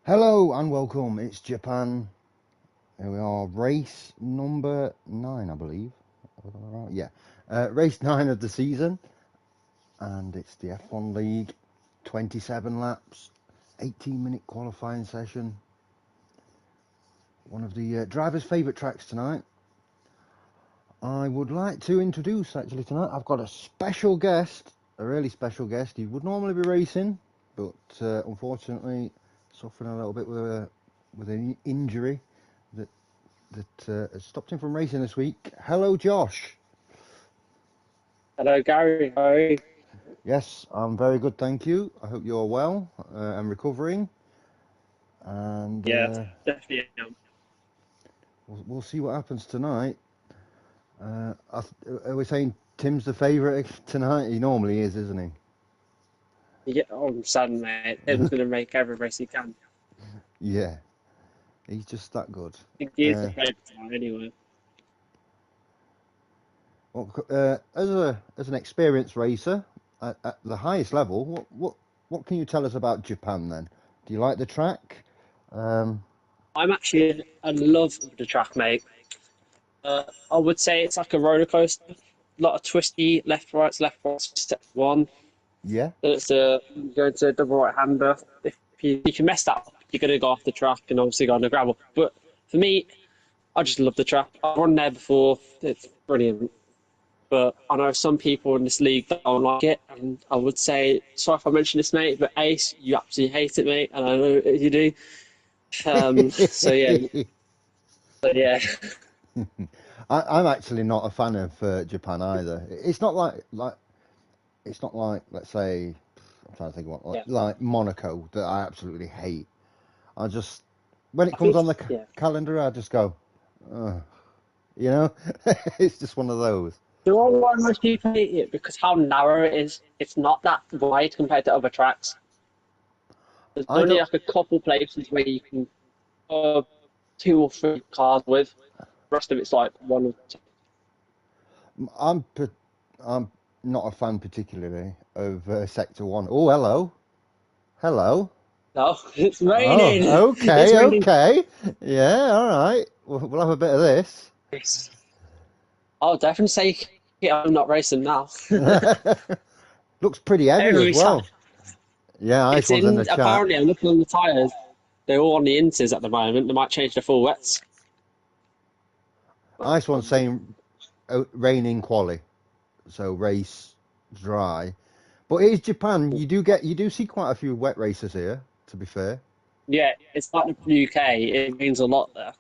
Hello and welcome. It's Japan. Here we are, race number 9, I believe. Yeah, race 9 of the season, and it's the F1 League. 27 laps, 18-minute qualifying session. One of the drivers' favourite tracks tonight. I would like to introduce actually tonight. I've got a special guest, a really special guest. He would normally be racing, but unfortunately suffering a little bit with an injury that has stopped him from racing this week. Hello, Josh. Hello, Gary. How are you? Yes, I'm very good, thank you. I hope you're well and recovering. And Yeah, definitely am. we'll see what happens tonight. Are we saying Tim's the favourite tonight? He normally is, isn't he? Yeah, I'm sad, mate. Tim's going to make every race he can. Yeah, he's just that good. I think he is the favourite tonight, anyway. Well, as an experienced racer at the highest level, what can you tell us about Japan then? Do you like the track? I'm actually in love with the track, mate. I would say it's like a roller coaster. A lot of twisty left, rights, step one. Yeah. Then it's going to double right hander. If you mess that up, you're going to go off the track and obviously go on the gravel. But for me, I just love the track. I've run there before. It's brilliant. But I know some people in this league that don't like it, and I would say, sorry if I mention this, mate, but Ace, you absolutely hate it, mate, and I know you do. So yeah, but yeah, I'm actually not a fan of Japan either. It's not like let's say I'm trying to think what yeah. like Monaco that I absolutely hate. I just when it I comes think on the yeah. calendar, I just go, you know, it's just one of those. The one why most people hate it because how narrow it is. It's not that wide compared to other tracks. There's I only don't. like a couple places where you can two or three cars with. The rest of it's like one or two. I'm I'm not a fan particularly of Sector One. Oh, hello, hello. No, it's raining. Oh, It's okay, raining. okay. Yeah, all right. We'll have a bit of this. I'll definitely say yeah, I'm not racing now. Looks pretty heavy as Every time. well. Yeah, Ice It's one's in in, the chat. apparently, I'm looking on the tyres. They're all on the inses at the moment. They might change to full wets. But, Ice one's saying raining quali, so race dry. But it is Japan. You do see quite a few wet races here. To be fair, yeah, it's like the UK. It means a lot there.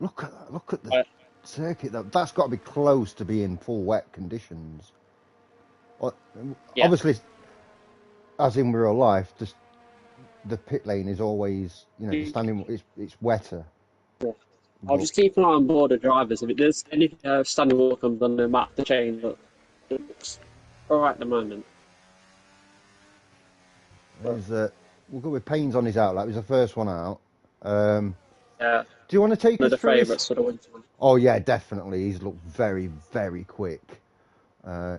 look at the But, circuit. That's got to be close to being full wet conditions. Well, yeah. obviously, as in real life, just the pit lane is always, the standing. It's wetter. I'll But just keep an eye on board of drivers. If there's any standing water comes on the map to change, but it looks all right at the moment. But, we'll go with Payne's on his outlap. He's the first one out. Do yeah, you want to take one of us the through his? favourites for the winter one. Oh yeah, definitely. He's looked very, very quick.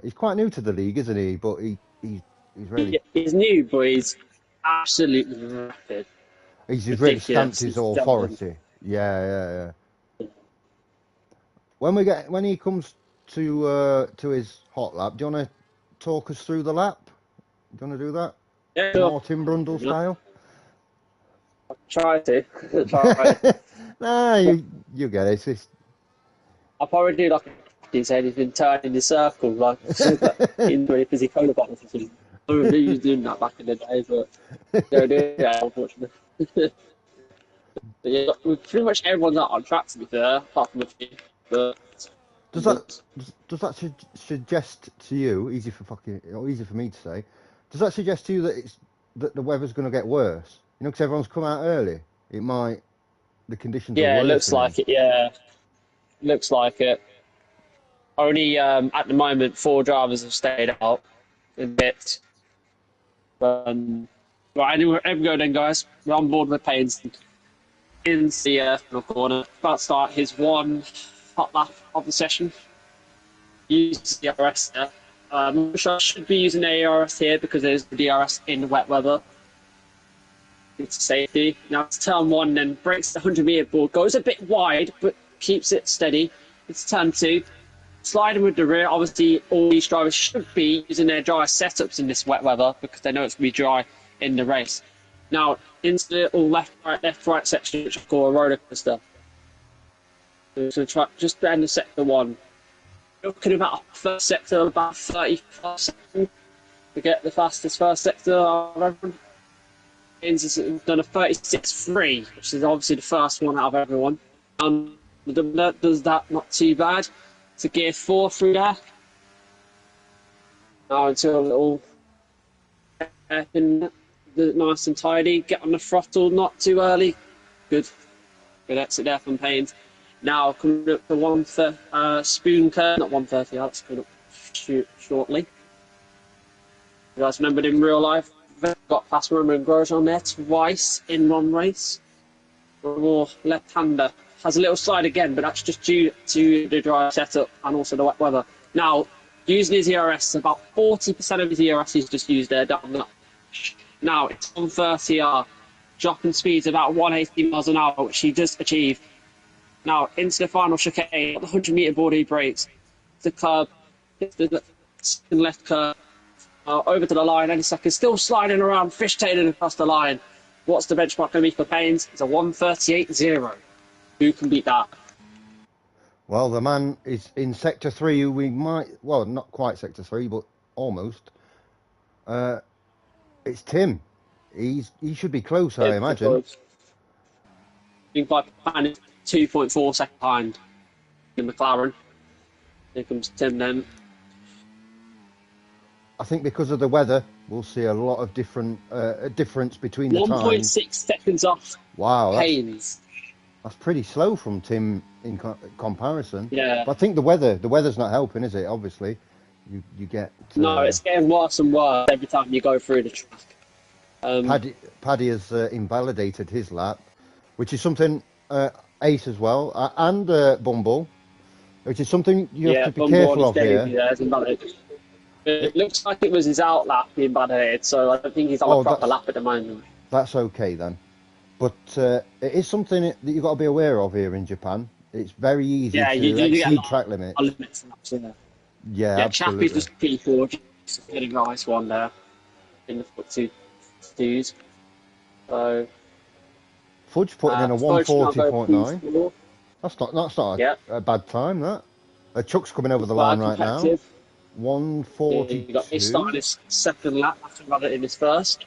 He's quite new to the league, isn't he? But he's really He's new, but he's absolutely rapid. he's really stamped Ridiculous. his He's jumping. authority. Yeah. Yeah. When he comes to his hot lap, do you want to talk us through the lap? Do you want to do that? Yeah, sure. Martin Brundle style? Try to. Try. Nah, you get it. It's just... I'll probably do like he said he's been turning in circles like in really busy cola bottles or something. I remember he was doing that back in the day, but don't do that unfortunately. But yeah, pretty much everyone's out on track to be fair, apart from a few. But Does that suggest to you, easy for me to say, does that suggest to you that the weather's going to get worse? You know, because everyone's come out early. The conditions are yeah, it looks worsening. like it, yeah. Looks like it. Only at the moment 4 drivers have stayed out in bits. Right, anyway, here we go then, guys. We're on board with Pains in the final corner. About to start his one hot lap of the session. Use the DRS there. Which I should be using ARS here because there's the DRS in wet weather. into safety. Now it's turn one, then breaks the 100-meter board, goes a bit wide, but keeps it steady. It's turn two, sliding with the rear. Obviously, all these drivers should be using their dry setups in this wet weather because they know it's going to be dry in the race. Now, into the all left, right section, which I call a roller coaster. So we're going to try just to end of sector one. Looking about first sector, about 35 seconds to get the fastest first sector I've ever. Has done a 36.3, which is obviously the first one out of everyone. The does that not too bad. It's a gear 4 through there. Now into a little hairpin, nice and tidy. Get on the throttle, not too early. Good exit there from Paynes. Now coming up to spoon curve, not 130. That's coming up shortly. You guys remembered in real life? Got past Roman Grosjean there twice in one race. More left-hander. Has a little slide again, but that's just due to the dry setup and also the wet weather. Now, using his ERS, about 40% of his ERS is just used there down that. Now, it's 130R. Dropping speeds about 180 miles an hour, which he does achieve. Now, into the final chicane, the 100-meter board he brakes. The curb, the left curb. Over to the line any second, still sliding around, fishtailing across the line. What's the benchmark going to be for Paynes? It's a 138.0. Who can beat that? Well, the man is in Sector 3, who we might, well, not quite Sector 3, but almost. It's Tim. He should be close, I imagine. By 2.4 seconds behind in McLaren. Here comes Tim then. I think because of the weather, we'll see a lot of difference between the times. 1.6 seconds off. Wow, Paynes. That's pretty slow from Tim in comparison. Yeah. But I think the weather's not helping, is it? Obviously, you get. No, it's getting worse and worse every time you go through the track. Paddy has invalidated his lap, which is something Ace as well, and Bumble, which is something you have to be careful of here. Yeah, it's invalidated. It looks like it was his out lap being invalidated, so I don't think he's on a proper lap at the moment. That's okay then. But it is something that you've got to be aware of here in Japan. It's very easy to exceed track limits. Yeah, absolutely. Chappie's just P4, just getting a nice one there in the foot twos. So Fudge putting in a 140.9. That's not a bad time, that. Chuck's coming over the line right now. 142. He's starting his second lap after running in his first.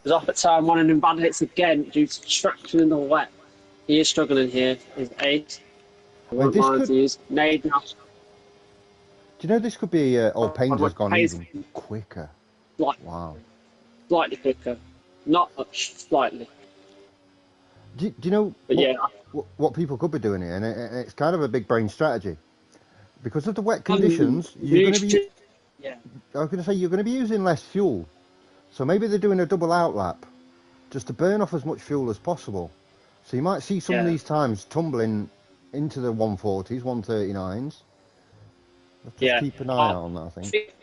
He's off at turn one and invalidates again due to traction in the wet. He is struggling here. He's 8. I won't mind to use. Nade now. Do you know this could be Paynes has gone even quicker? Wow. Slightly quicker. Not much, slightly. Do you know what people could be doing here? And it's kind of a big brain strategy. Because of the wet conditions, you're going to be. I was going to say you're going to be using less fuel, so maybe they're doing a double out lap, just to burn off as much fuel as possible. So you might see some of these times tumbling into the 140s, 139s. Just keep an eye out on that. I think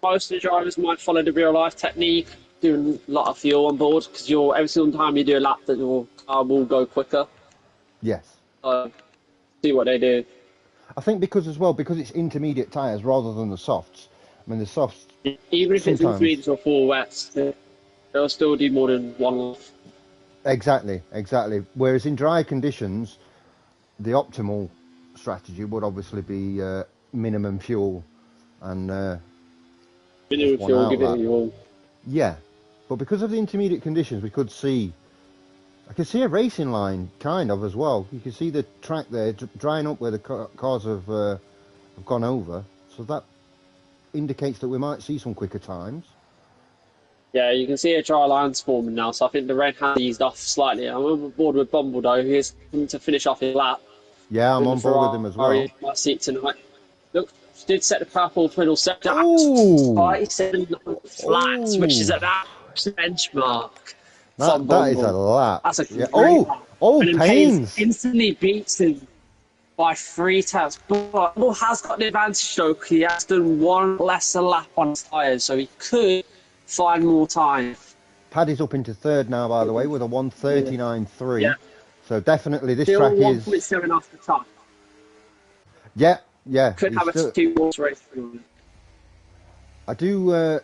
most of the drivers might follow the real life technique, doing a lot of fuel on board, because every single time you do a lap, that your car will go quicker. Yes. See what they do. I think because it's intermediate tyres rather than the softs. I mean, the softs. Even if it's intermediate or 4 wets, they'll still do more than one lap. Exactly. Whereas in dry conditions, the optimal strategy would obviously be minimum fuel and minimum fuel, give it your all. Yeah, but because of the intermediate conditions, I could see a racing line kind of as well. You can see the track there drying up where the cars have gone over, so that indicates that we might see some quicker times. Yeah, you can see a dry lines forming now, so I think the red has eased off slightly. I'm on board with Bumble though. He's going to finish off his lap. Yeah, I'm on board with him as well. My seat tonight. Look, did set the purple middle sector. 37 flats, which is at that benchmark. That is a lap. That's a great lap. Paynes instantly beats him by 3 taps. But Bumble has got the advantage though. He has done one lesser lap on his tyres, so he could find more time. Paddy's up into third now, by the way, with a 1:39.3. Yeah. So definitely this Still track 1.7 off the top. Yeah. Could He's have a still, 2-horse race. I do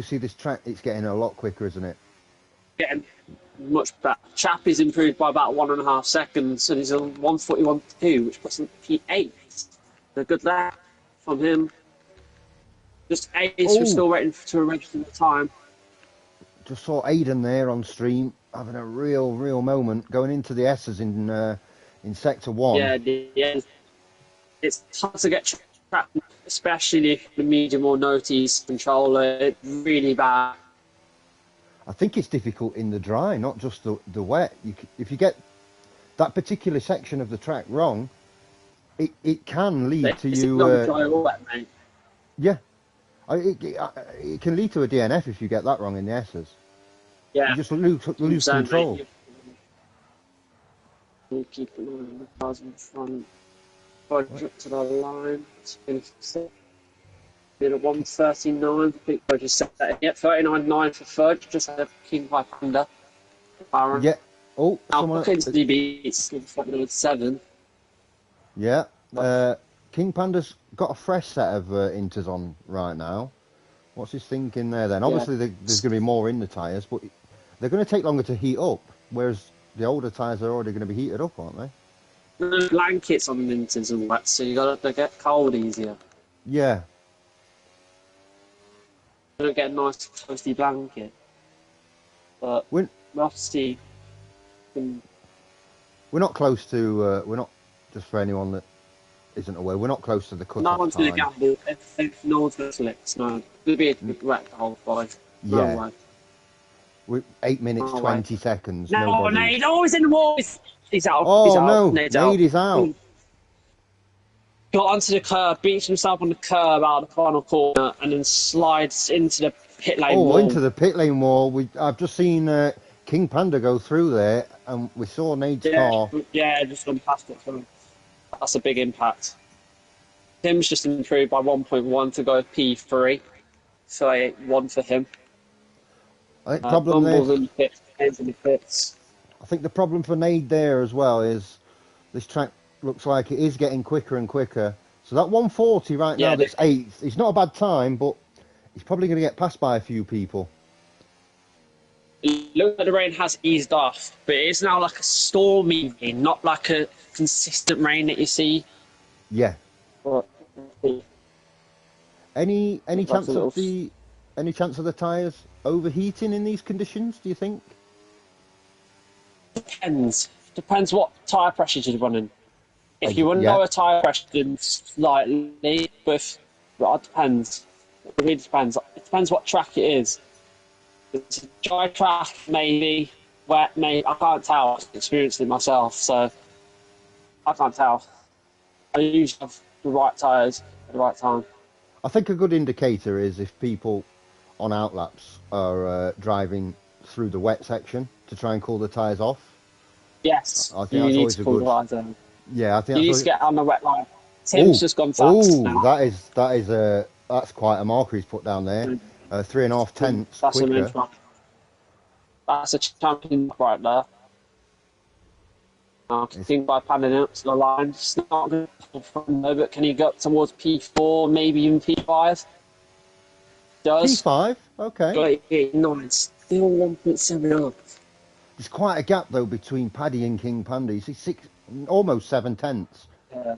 see this track. It's getting a lot quicker, isn't it? Getting much better. Chappie's improved by about 1.5 seconds, and he's on 1:41.2, which puts him P8. A good lap from him. Just Ace was still waiting to register the time. Just saw Aiden there on stream having a real moment going into the S's in sector 1. Yeah. It's hard to get track, especially if the medium or notice controller. It's really bad. I think it's difficult in the dry, not just the wet. If you get that particular section of the track wrong, it can lead to you. Dry or wet, mate. Yeah, it can lead to a DNF if you get that wrong in the S's. Yeah, you just lose control. Keep an eye on the cars in front. Budget to the line. Did a 1:39. I think I just said that. Yeah, 39.9 for Fudge. Just had a King Panda. Baron. Yeah. Oh, someone. Kingsley beats 7. Yeah. King Panda's got a fresh set of inters on right now. What's his thinking there then? Obviously, there's going to be more in the tyres, but they're going to take longer to heat up, whereas the older tyres are already going to be heated up, aren't they? The blankets on the inters and wet, so they get cold easier. Yeah. You don't get a nice toasty blanket. But we'll have to see. We're not close to, we're not, just for anyone that isn't aware, we're not close to the cut-off time. No one's going to gamble. If no one's going to select snow, it'll be a big wreck the whole fight. Yeah. No way. We're 8 minutes, 20 seconds. No, Nate, always in the wall. He's out. Oh, he's out. no, Nate is out. Got onto the curb, beats himself on the curb out of the final corner, and then slides into the pit lane wall. Into the pit lane wall. I've just seen King Panda go through there, and we saw Nade's car. Yeah, just gone past it. That's a big impact. Tim's just improved by 1.1 to go P3, so 1 for him. I think problem there. In the pits. I think the problem for Nade there as well is this track looks like it is getting quicker and quicker. So that 140 right now, that's 8th. It's not a bad time, but he's probably going to get passed by a few people. It looks like the rain has eased off, but it is now like a stormy rain, not like a consistent rain that you see. Yeah. But, any chance of the tyres overheating in these conditions, do you think? Depends what tyre pressures you're running. If you run lower tyre pressure than slightly, but it depends. It really depends. It depends what track it is. It's a dry track, maybe. Wet, maybe. I can't tell. I've experienced it myself, so I can't tell. I usually have the right tyres at the right time. I think a good indicator is if people on outlaps are driving through the wet section to try and cool the tyres off. Yes, I think that's always a good. Yeah, I think you need to get on the wet line. Tim's just gone fast. now. That's quite a marker he's put down there. 3.5 tenths quicker. That's a champion right there. I think by panning up to the line, it's not good from there, but can he go towards P4, maybe even P5? Does. P5? Okay. No, it's still 1.7 up. There's quite a gap, though, between Paddy and King Panda. You see almost 7 tenths. Yeah.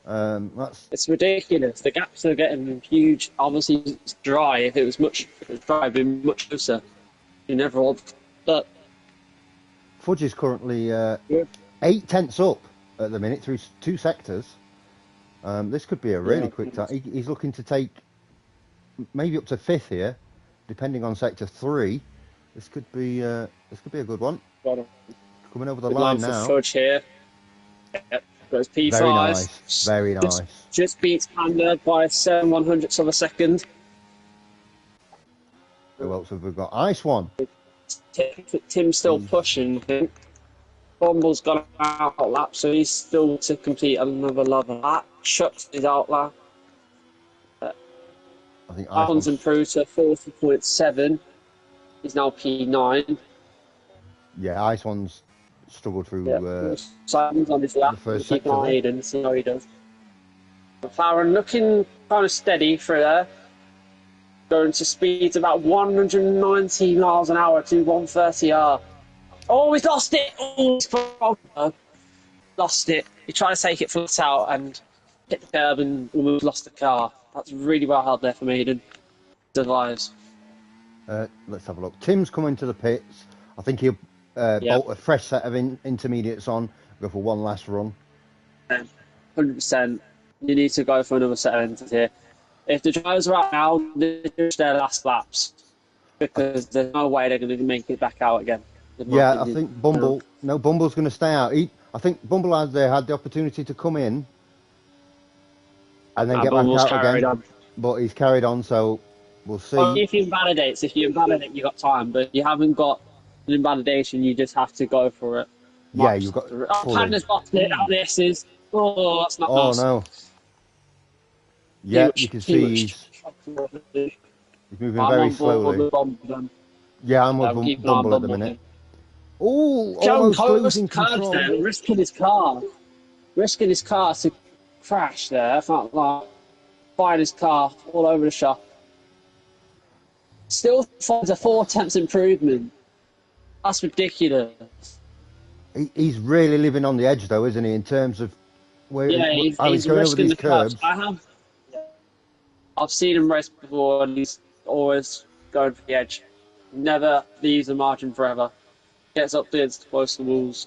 It's ridiculous. The gaps are getting huge. Obviously, it's dry. If it was dry, it'd be much closer. You never would. But Fudge is currently 8 tenths up at the minute through 2 sectors. This could be a really quick time. He's looking to take maybe up to 5th here, depending on sector 3. This could be a good one. Coming over the line now. For Fudge here. Yep. Goes P5. Very nice. Just beats Panda by 7/100ths of a second. Who else have we got? Ice One. Tim's still pushing, I think. Bumble's gone out lap, so he's still to complete another lap. Chuck's his out lap. I think Alan's improved to 40.7. He's now P9. Yeah, Ice One's struggled through Simon's on his lap. the first Keep an sector eye on there. Aiden, see how he does. McLaren looking kind of steady through there. Going to speeds about 190 miles an hour to 130R. Oh, he's lost it! Oh, lost it. He tried to take it flat out and hit the curb and almost lost the car. That's really well held there for Maiden. Survives. Let's have a look. Tim's coming to the pits. I think he'll bolt a fresh set of intermediates on, go for one last run. 100%. You need to go for another set of enters here. If the drivers are out now, they're just their last laps because there's no way they're going to make it back out again. Yeah, I think Bumble. No, Bumble's going to stay out. I think Bumble had the opportunity to come in and then get back out again, but he's carried on. So we'll see. Well, if you invalidate, you got time, but if you haven't got an invalidation, you just have to go for it. Yeah, you've got. Panda's got it. This is. Oh, that's not nice. Oh no. Yeah, you can see he's moving very slowly. Yeah, I'm with Bumble at the minute. Oh, almost losing control. There, risking his car to crash there. I can't lie. Firing his car all over the shop. Still finds a 4/10 improvement. That's ridiculous. He's really living on the edge, though, isn't he? In terms of where he's going over these curbs. I've seen him race before, and he's always going for the edge. Never leaves the margin forever. Gets up there close to the walls.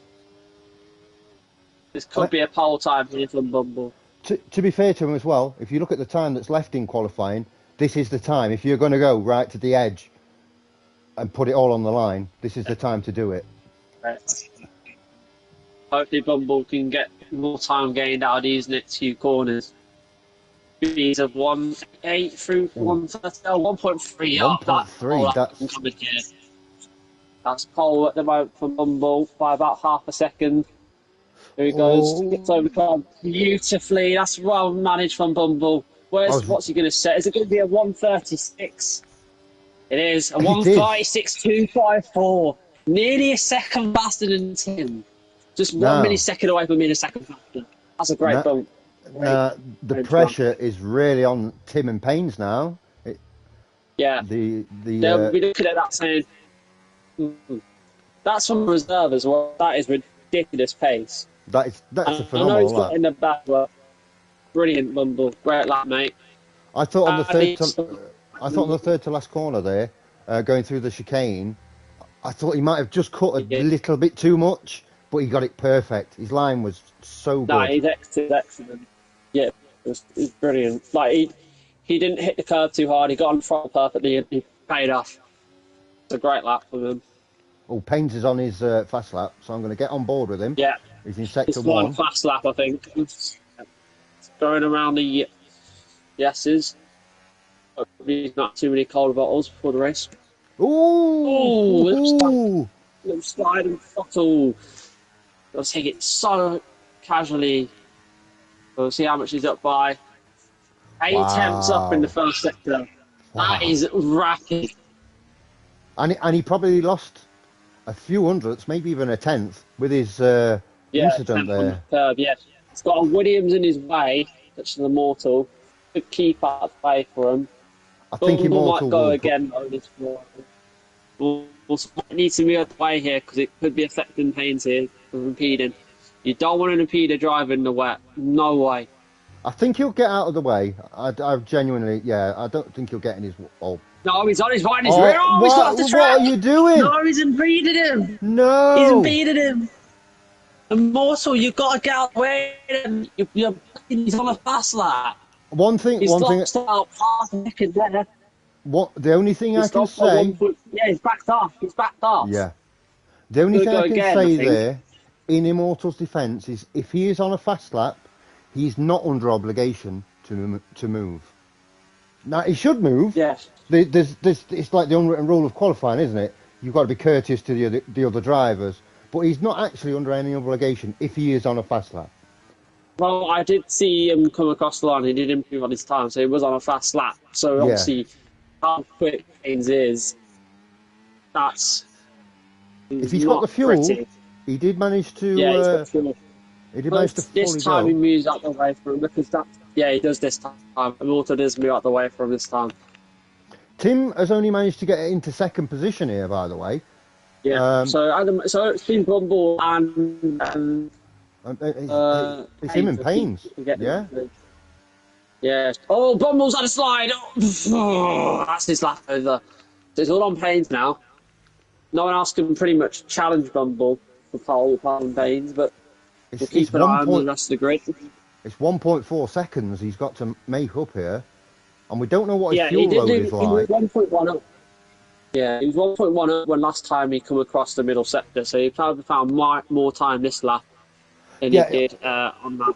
This could be a pole time here from Bumble. To be fair to him as well, if you look at the time that's left in qualifying, this is the time. If you're going to go right to the edge and put it all on the line, this is the time to do it. Right. Hopefully Bumble can get more time gained out of these next few corners. Speeds of 1.8 through 1.30, 1.3. 1.3, that's pole at the moment for Bumble by about half a second. Here he goes, gets over the car beautifully. That's well managed from Bumble. What's he going to set? Is it going to be a 1.36? It is, a 1.36.254. Nearly a second faster than Tim. Just 1 millisecond away from being a second faster. That's a great bump. The pressure is really on Tim and Payne's now. They'll be looking at that saying, that's from reserve as well. That is ridiculous pace. That's a phenomenal. I know he's got in the back, but brilliant Bumble. Great lap, mate. I thought on the third to last corner there, going through the chicane, I thought he might have just cut a little bit too much, but he got it perfect. His line was so good. No, he's excellent. Yeah, it was brilliant. Like he didn't hit the curve too hard. He got on front perfectly and he paid off. It's a great lap for him. Oh, Paynes is on his fast lap, so I'm going to get on board with him. Yeah. He's in sector it's 1. Fast lap, I think. It's going around the yeses. Hopefully not too many cold bottles before the race. Ooh! Little slide and throttle. They'll take it so casually. We'll see how much he's up by. 8 tenths up in the first sector. That is rapid. And he probably lost a few hundredths, maybe even a tenth, with his incident there. Curve, he's got a Williams in his way, which is the Immortal. Could keep out of play for him. I think Immortal might go again on this one. We'll need to move out the way here because it could be affecting Paynes here with impeding. You don't want an impeder driver in the wet. No way. I think he'll get out of the way. I genuinely, I don't think he'll get in his... No, he's on his right. He's rear. He's got off the track. What are you doing? No, he's impeded him. No. He's impeded him. Immortal, you've got to get out of the way. He's on a fast lap. He's lost out half a second there. The only thing I can say... he's backed off. Yeah. The only thing I can say there, in Immortal's defence, is if he is on a fast lap, he's not under obligation to move. Now, he should move. Yes. It's like the unwritten rule of qualifying, isn't it? You've got to be courteous to the other drivers. But he's not actually under any obligation if he is on a fast lap. Well, I did see him come across the line. He did improve on his time, so he was on a fast lap. So obviously, how quick Paynes is, That's If he's got the not fuel, pretty. he did manage Yeah, he's got to. fuel. He did manage But to this fully time he go. moves out the way from him because that. Yeah, he does this time. Auto does move out the way from this time. Tim has only managed to get into second position here, by the way. Yeah. Um, So Adam, so it's been Bumble and it's him Haynes and that keep Paynes. getting. Yeah. Yeah. Oh, Bumble's had a slide. Oh, that's his lap over. So it's all on Paynes now. No one else can pretty much challenge Bumble for pole apart from Paynes, but we'll It's keep an eye on the rest of the grid. It's 1.4 seconds he's got to make up here, and we don't know what his Yeah, he fuel did load do. is He was like. 1.1 up. Yeah, he was 1.1 up when last time he come across the middle sector, so he probably found more time this lap than he Yeah, did on that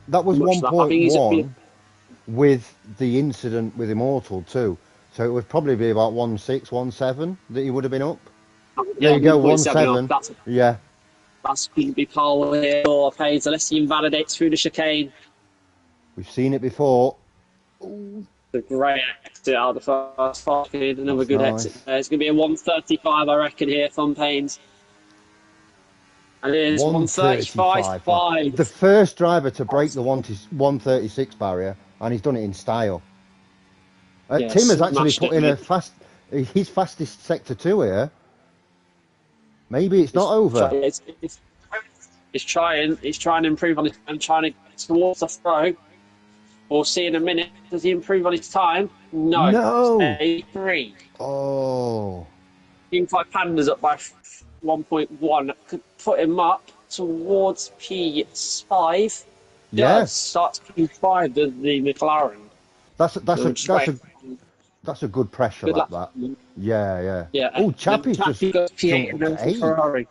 that was much lap. I think he's. 1.1 with the incident with Immortal too. So it would probably be about 1.6, 1.7 that he would have been up. There Yeah, you go, 1.7 up. 1.7. Yeah, That's going to be pole here or Paynes unless he invalidates through the chicane. we've seen it before. The great exit out of the first fucking another That's good exit nice. there. It's going to be a 135, I reckon, here from Paynes. And it is 135. Wow. 135.5. The first driver to break the 136 barrier, and he's done it in style. Yeah, Tim has actually smashed put it, in mate. his fastest sector 2 here. Maybe it's not over. He's trying to improve on his time, trying to get towards the throw. We'll see in a minute. Does he improve on his time? No. No! Stay 3. Oh. Team 5 Pandas up by 1.1. Could put him up towards P5. Yeah. Does start P5, the McLaren. That's a good pressure Good lap, luck. that. Yeah. Yeah, Oh, then Chappie's just Chappie goes P8 jumped and up then to 8. Ferrari.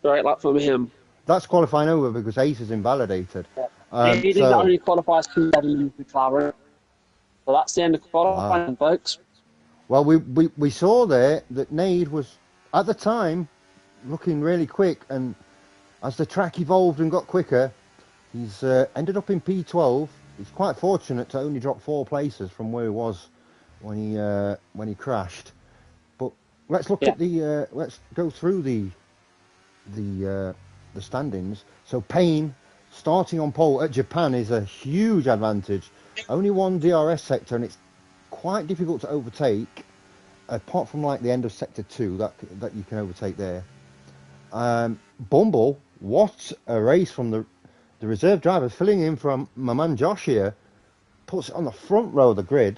Great luck from him. That's qualifying over because Ace is invalidated. He did So, only qualify P7 in McLaren. So that's the end of wow. qualifying, folks. Well, we saw there that Nade was, at the time, looking really quick, and as the track evolved and got quicker, he's ended up in P12. He's quite fortunate to only drop 4 places from where he was when he crashed. But let's look at the let's go through the standings. So Payne starting on pole at Japan is a huge advantage. Only one DRS sector, and it's quite difficult to overtake. Apart from like the end of sector 2, that you can overtake there. Bumble, what a race from the reserve driver, filling in from my man Josh here, puts it on the front row of the grid.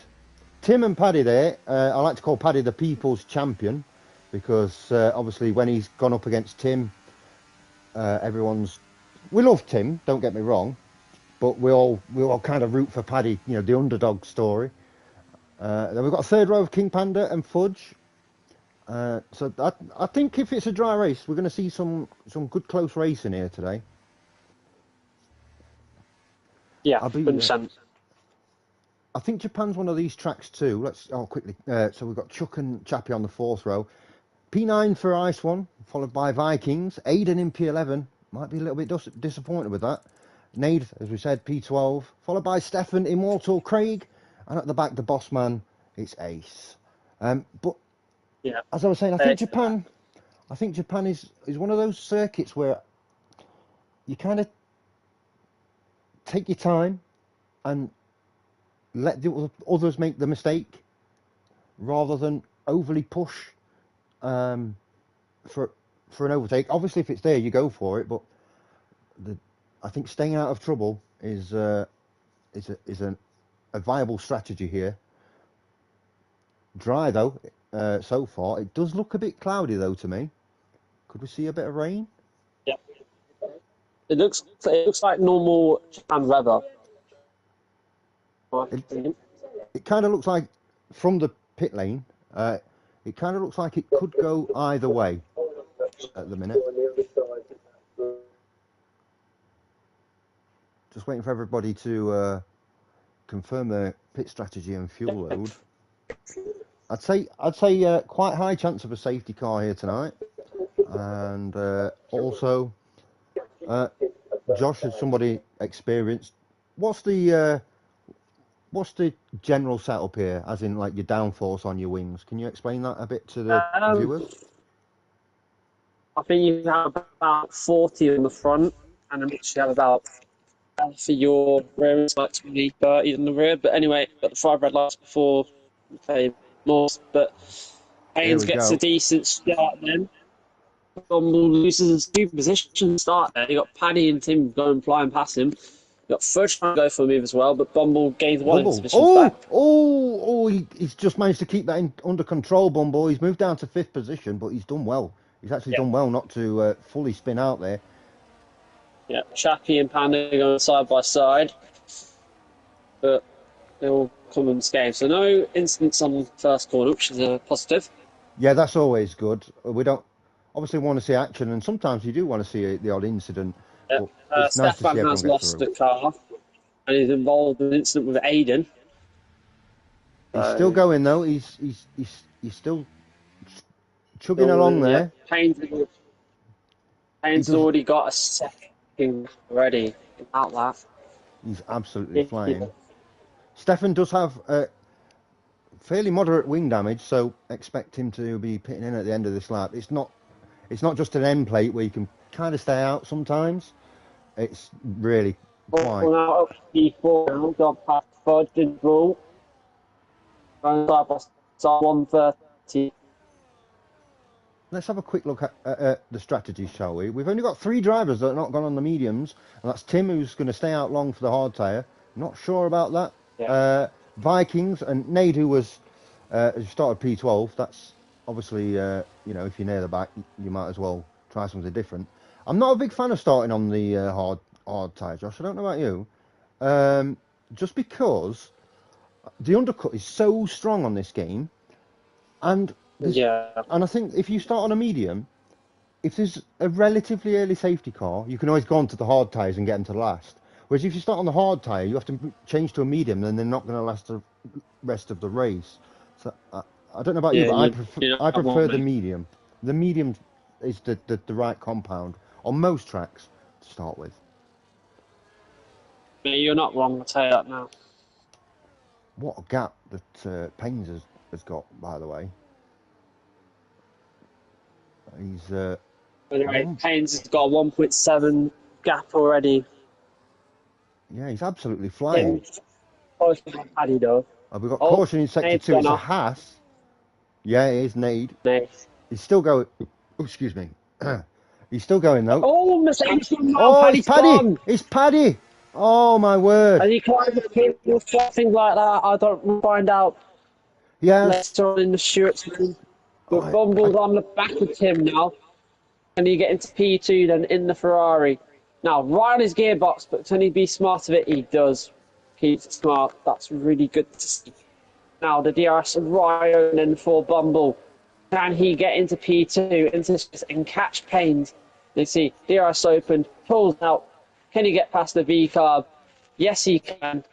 Tim and Paddy there. I like to call Paddy the people's champion because obviously when he's gone up against Tim, we love Tim. Don't get me wrong, but we all kind of root for Paddy. You know, the underdog story. Then we've got a third row of King Panda and Fudge. So I think if it's a dry race, we're going to see some good close racing here today. Yeah, 100%. I think Japan's one of these tracks too. Let's quickly. So we've got Chuck and Chappie on the 4th row. P9 for Ice One, followed by Vikings. Aiden in P11. Might be a little bit disappointed with that. Nade, as we said, P12. Followed by Stefan, Immortal, Craig. And at the back, the boss man, it's Ace. But Yeah. as I was saying, I think Japan is one of those circuits where you kind of take your time and let the others make the mistake rather than overly push for an overtake. Obviously, if it's there, you go for it. But I think staying out of trouble is a viable strategy here. Dry though, so far. It does look a bit cloudy though to me. Could we see a bit of rain? Yeah. It looks like normal Japan weather. It kind of looks like from the pit lane. It kind of looks like it could go either way at the minute. Just waiting for everybody to confirm their pit strategy and fuel load. I'd say quite high chance of a safety car here tonight, and also Josh is somebody experienced. What's the what's the general setup here, as in like your downforce on your wings? Can you explain that a bit to the viewers? I think you have about 40 on the front, and then you have about for your rear it's like 20, 30 in the rear. But anyway, got the 5 red lights before okay, more. But Here Haynes we gets a go. decent start then. Bumble loses his two position start there. You got Paddy and Tim going flying past him. You got Fudge trying to go for a move as well, but Bumble gains one of his Bumble. positions back. He's just managed to keep that under control, Bumble. He's moved down to 5th position, but he's done well. He's actually done well not to fully spin out there. Yeah, Chappie and Panda going side by side, but they all come in this game. So no incidents on first corner, which is a positive. Yeah, that's always good. We don't obviously want to see action, and sometimes you do want to see the odd incident, Yeah. but it's nice to see Stefan has everyone get lost through. a car, and he's involved in an incident with Aiden. He's still going though. He's still chugging So, along yeah, there. Payne's already got a second already about that. He's absolutely flying. Stefan does have fairly moderate wing damage, so expect him to be pitting in at the end of this lap. It's not just an end plate where you can kind of stay out sometimes. It's really quite. Well, now up P4 now, got past Fudge and Brawl. Going side by side 130. Let's have a quick look at the strategies, shall we? We've only got 3 drivers that have not gone on the mediums, and that's Tim, who's going to stay out long for the hard tyre. Not sure about that. Yeah. Vikings and Nade, who was who started P12. That's obviously if you're near the back, you might as well try something different. I'm not a big fan of starting on the hard tyre, Josh. I don't know about you. Just because the undercut is so strong on this game, and I think if you start on a medium, if there's a relatively early safety car, you can always go on to the hard tyres and get them to last. Whereas if you start on the hard tyre, you have to change to a medium, then they're not going to last the rest of the race. So I don't know about you, but I prefer the medium. The medium is the right compound on most tracks to start with. But you're not wrong, I'll tell you that now. What a gap that Paynes has got, by the way. He's anyway, Paynes has got a 1.7 gap already. Yeah, he's absolutely flying. Paddy though. We've got caution in sector 2. It's a Haas. Yeah, it is Nade. He's still going. Oh, excuse me. He's still going though. Oh, Mercedes! It's Paddy! It's Paddy! Oh my word! And he climbs the pit or something like that. I don't find out. Yeah. Later on in the Stewart's room. But Bumble's on the back of him now. Can he get into P2 then in the Ferrari? Now, right on his gearbox, but can he be smart of it? He does. He's smart. That's really good to see. Now, the DRS right open for Bumble. Can he get into P2 and catch Paynes? You see, DRS open, pulls out. Can he get past the V carb? Yes, he can.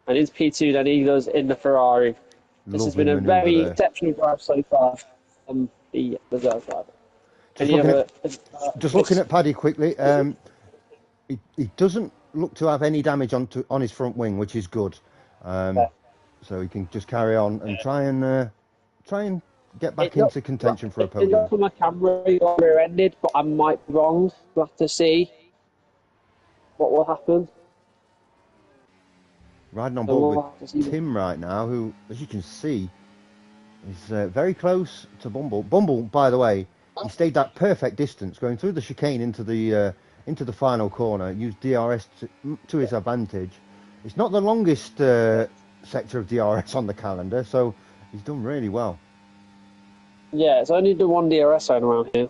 And into P2, then he goes in the Ferrari. This has been a very exceptional drive so far on the reserve driver. Just looking at Paddy quickly, he doesn't look to have any damage on his front wing, which is good. So he can just carry on and try and get back into contention for a podium. It's on my camera, rear-ended, but I might be wrong. We'll have to see what will happen. Riding on board with Tim right now, who, as you can see, is very close to Bumble. Bumble, by the way, he stayed that perfect distance, going through the chicane into the final corner, used DRS to his advantage. It's not the longest sector of DRS on the calendar, so he's done really well. Yeah, it's only the one DRS zone around here.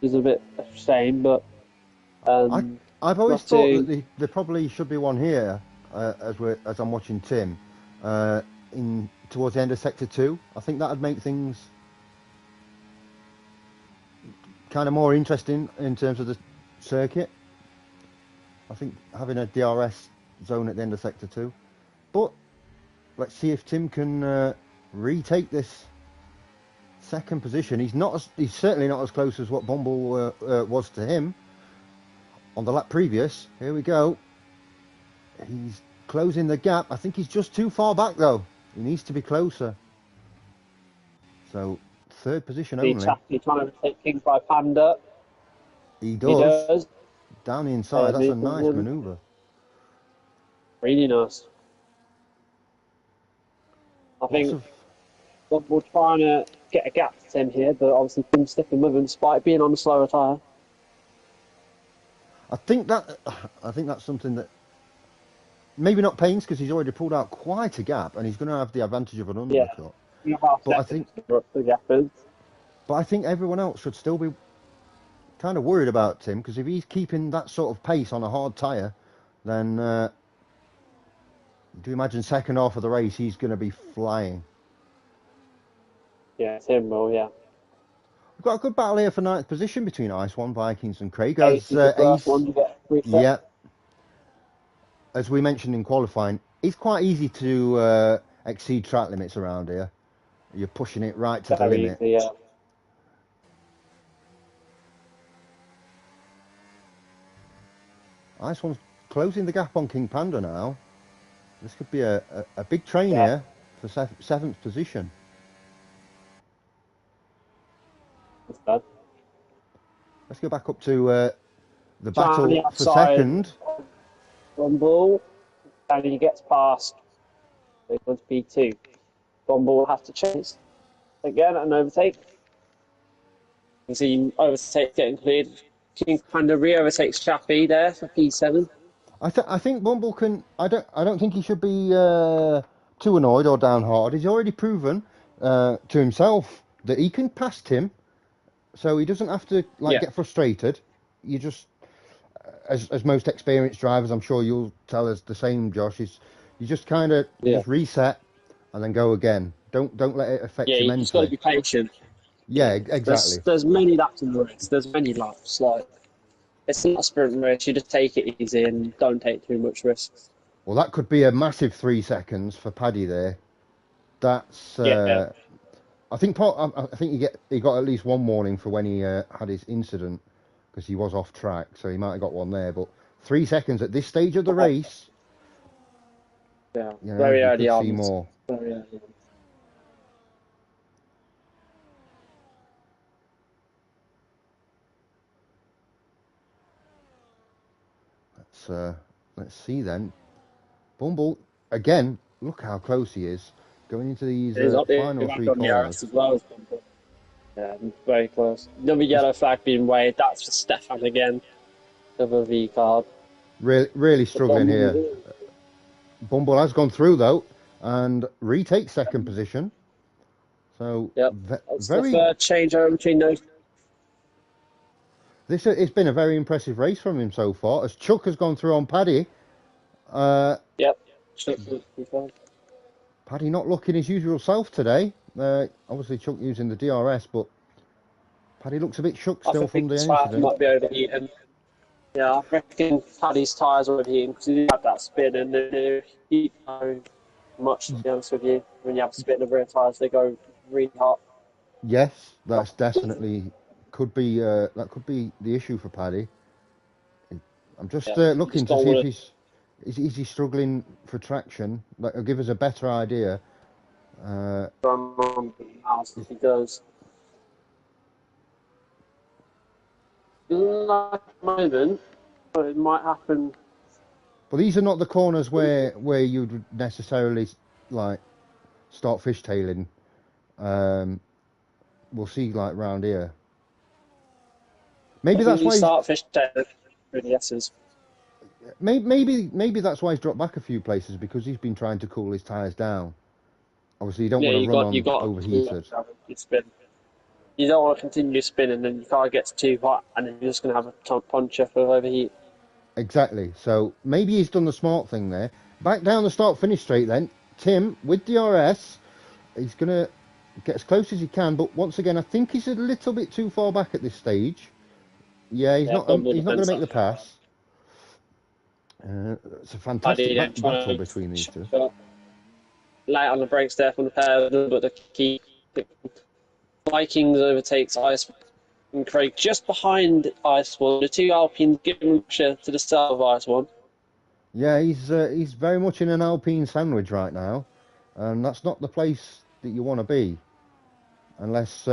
It's a bit a shame, but... I've always thought that there probably should be one here, as I'm watching Tim, towards the end of Sector 2. I think that would make things kind of more interesting in terms of the circuit. I think having a DRS zone at the end of Sector 2. But let's see if Tim can retake this second position. He's certainly not as close as what Bumble was to him on the lap previous. Here we go. He's closing the gap. I think he's just too far back, though. He needs to be closer. So, third position The only. Chappie trying to take things by Panda. He He does. does. Down the inside. That's a nice Him. manoeuvre. Really nice. I think we're trying to get a gap to Tim here, but obviously Tim's sticking with him despite being on the slower tyre. I think that's something that maybe not Payne's, because he's already pulled out quite a gap and he's going to have the advantage of an undercut. Yeah. But I think the gap is. But I think everyone else should still be kind of worried about Tim, because if he's keeping that sort of pace on a hard tyre, then do you imagine second half of the race he's going to be flying. Yeah, Tim will, yeah. We've got a good battle here for ninth position between Ice One, Vikings and Craig. Ace, Yeah, as we mentioned in qualifying, it's quite easy to exceed track limits around here. You're pushing it right to the limit. Easy, yeah. Ice One's closing the gap on King Panda now. This could be a big train here for seventh position. That's bad. Let's go back up to the battle for second. Bumble, and he gets past. So he wants P2. Bumble will have to chase again and overtake. You see, overtake getting cleared. King Panda re-overtakes Chappie there for P7. I think Bumble can. I don't think he should be too annoyed or downhearted. He's already proven to himself that he can pass Tim, so he doesn't have to get frustrated. You just, as most experienced drivers, I'm sure you'll tell us the same, Josh. Is you just kind of just reset and then go again. Don't let it affect you mentally. Yeah, you just got to be patient. Yeah, exactly. There's many laps in the race. There's many laps. Like, it's not a sprint race. You just take it easy and don't take too much risks. Well, that could be a massive 3 seconds for Paddy there. That's I think he got at least one warning for when he had his incident, because he was off track, so he might have got one there. But 3 seconds at this stage of the race, very early on. See more. Very early on. Let's see then. Bumble again. Look how close he is going into these final 3 corners. As well as Bumble. Yeah, very close. Another yellow flag being waved. That's for Stefan again. Another V card. Really struggling here. Bumble has gone through though and retakes second position. So very the third changeover between those. It's been a very impressive race from him so far, as Chuck has gone through on Paddy. Paddy not looking his usual self today. Obviously Chuck using the DRS, but Paddy looks a bit shook still from the incident. Might be overheating. Yeah, I reckon Paddy's tyres are overheating because he had that spin and they heat so much, to be honest with you. When you have a spin of rear tyres, they go really hot. Yes, that's definitely... could be the issue for Paddy. I'm just looking to see if is he struggling for traction. That'll give us a better idea. If he does. Not at the moment, but it might happen. Well, these are not the corners where you'd necessarily start fishtailing. We'll see round here. Maybe that's why start fishtailing with the S's. Maybe that's why he's dropped back a few places, because he's been trying to cool his tyres down. Obviously, you don't want to run on overheated. You don't want to continue spinning, and your car gets too hot, and then you're just going to have a puncher for overheat. Exactly. So maybe he's done the smart thing there. Back down the start-finish straight then. Tim, with DRS, he's going to get as close as he can, but once again, I think he's a little bit too far back at this stage. Yeah, he's not going to make the pass. It's a fantastic battle between these two. Light on the brakes there from the pair, but the key Vikings overtakes Ice and Craig just behind Ice One. The two Alpines giving pressure to the start of Ice One. Yeah, he's very much in an Alpine sandwich right now, and that's not the place that you want to be unless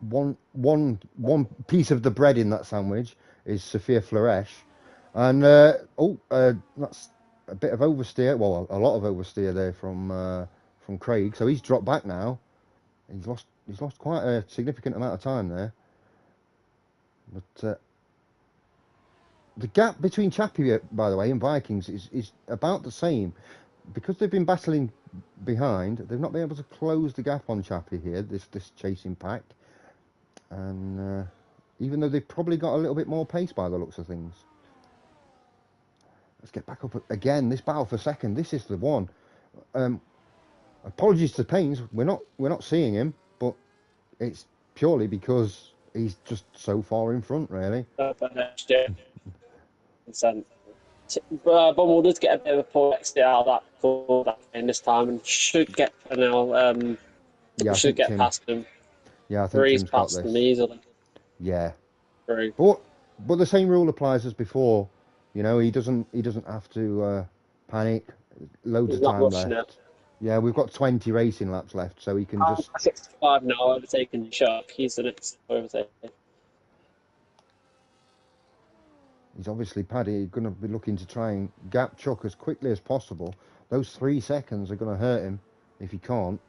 one piece of the bread in that sandwich is Sophia Floresh, and that's a bit of oversteer. Well, a lot of oversteer there from Craig. So he's dropped back now. He's lost quite a significant amount of time there. But the gap between Chappie, by the way, and Vikings is about the same because they've been battling behind. They've not been able to close the gap on Chappie here. This chasing pack. And even though they've probably got a little bit more pace by the looks of things. Let's get back up again. This battle for second. This is the one. Apologies to Pains. We're not seeing him, but it's purely because he's just so far in front, really. Next year. Bummel does get a bit of a pull next out of that for that in this time and should get Yeah, I should think get Tim. past him. Yeah, I think He's Tim's got past them this. easily. Yeah, Through. but the same rule applies as before. You know, he doesn't have to panic. Loads He's of not time rushing it. left. Yeah, we've got 20 racing laps left, so he can just. 65 now, overtaking Shark. He's the next overtaker. He's obviously Paddy going to be looking to try and gap Chuck as quickly as possible. Those 3 seconds are going to hurt him if he can't.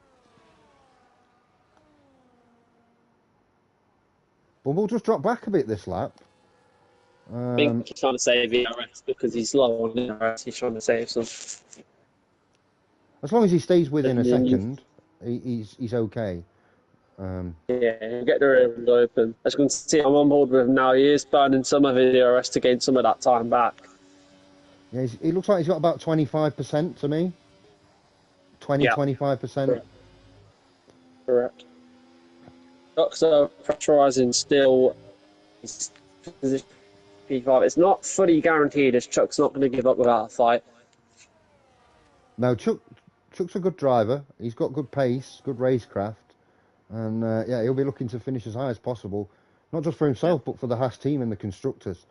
But we'll just drop back a bit this lap. I think he's trying to save ERS because he's low on ERS. He's trying to save some. As long as he stays within a second, he's okay. Yeah, he'll get the rear window open. As you can see, I'm on board with him now. He is burning some of his ERS to gain some of that time back. Yeah, he looks like he's got about 25% to me. 25%. Correct. Ducks are pressurising still. He's position P5. It's not fully guaranteed as Chuck's not going to give up without a fight. Now, Chuck's a good driver. He's got good pace, good racecraft. And yeah, he'll be looking to finish as high as possible. Not just for himself, but for the Haas team and the constructors.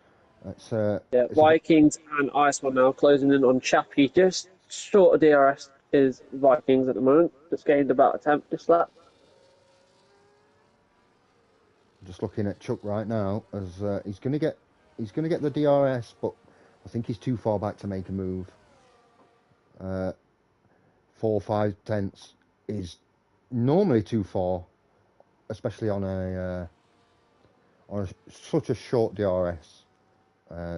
Vikings and Iceman now closing in on Chappie. Just short of DRS is Vikings at the moment. Just gained about a tenth this lap. Just looking at Chuck right now, as he's going to get the DRS, but I think he's too far back to make a move. 4 or 5 tenths is normally too far, especially on such a short DRS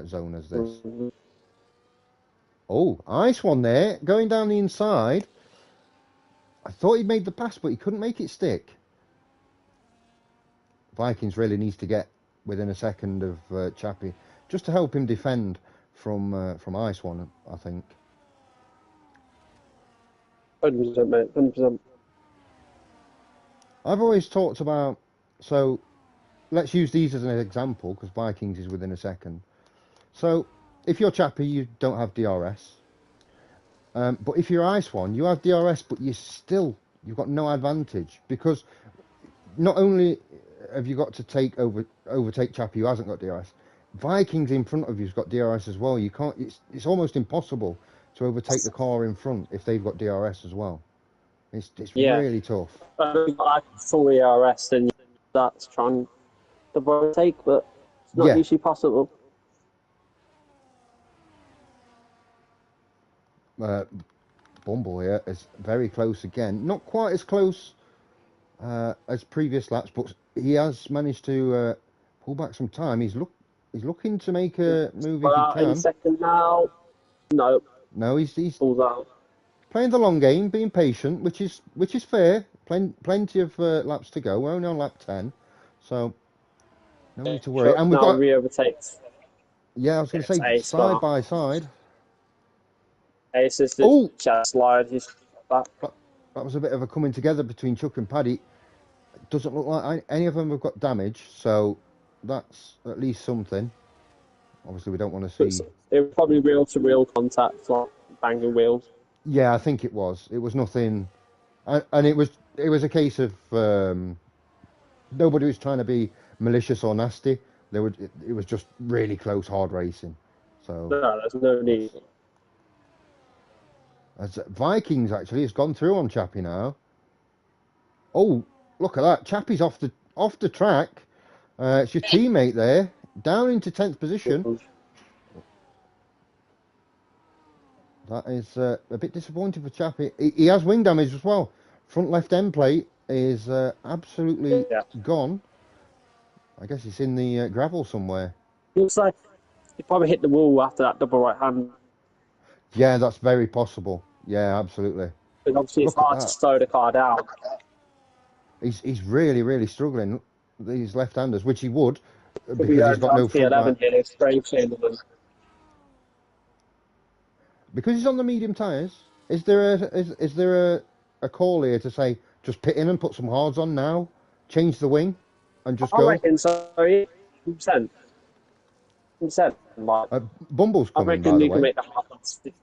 zone as this. Mm-hmm. Oh, nice one there, going down the inside. I thought he'd made the pass, but he couldn't make it stick. Vikings really needs to get within a second of Chappie, just to help him defend from Ice One, I think. 100%, mate. 100%. I've always talked about, so let's use these as an example because Vikings is within a second. So if you're Chappie, you don't have DRS. But if you're Ice One, you have DRS, but you've got no advantage because not only have you got to overtake Chappie who hasn't got DRS, Vikings in front of you's got DRS as well. You can't. It's almost impossible to overtake the car in front if they've got DRS as well. It's really tough. I full ERS, then that's trying to overtake, but it's not usually possible. Bumble here is very close again. Not quite as close as previous laps, but he has managed to pull back some time. He's looking to make a move if he can. In second now. No, he's pulls out. Playing the long game, being patient, which is fair. Plenty of laps to go. We're only on lap 10, so no need to worry. And we've got re-overtakes. Yeah, I was going to say side by side. Ace is the chat slide. He's back. That was a bit of a coming together between Chuck and Paddy. It doesn't look like any of them have got damage, so that's at least something. Obviously, we don't want to see. It was probably reel-to-reel contact, like banging wheels. Yeah, I think it was. It was nothing, and it was a case of nobody was trying to be malicious or nasty. It was just really close, hard racing. So No, there's no need. as Vikings actually has gone through on Chappie now. Oh, look at that! Chappie's off the track. It's your teammate there, down into 10th position. That is a bit disappointing for Chappie. He has wing damage as well. Front left end plate is absolutely Yeah. gone. I guess it's in the gravel somewhere. Looks like he probably hit the wall after that double right hand. Yeah, that's very possible. Yeah, absolutely. But obviously, it's Look at hard to that. slow the car down. He's really struggling. These left-handers, which he would, Could be because he's going got down no to front right. P11 here, straight in. Because he's on the medium tyres. Is there a call here to say just pit in and put some hards on now, change the wing, and just I go? reckon so. 100%. 100%. Bumble's I coming, by reckon the you can way. make the half on stick.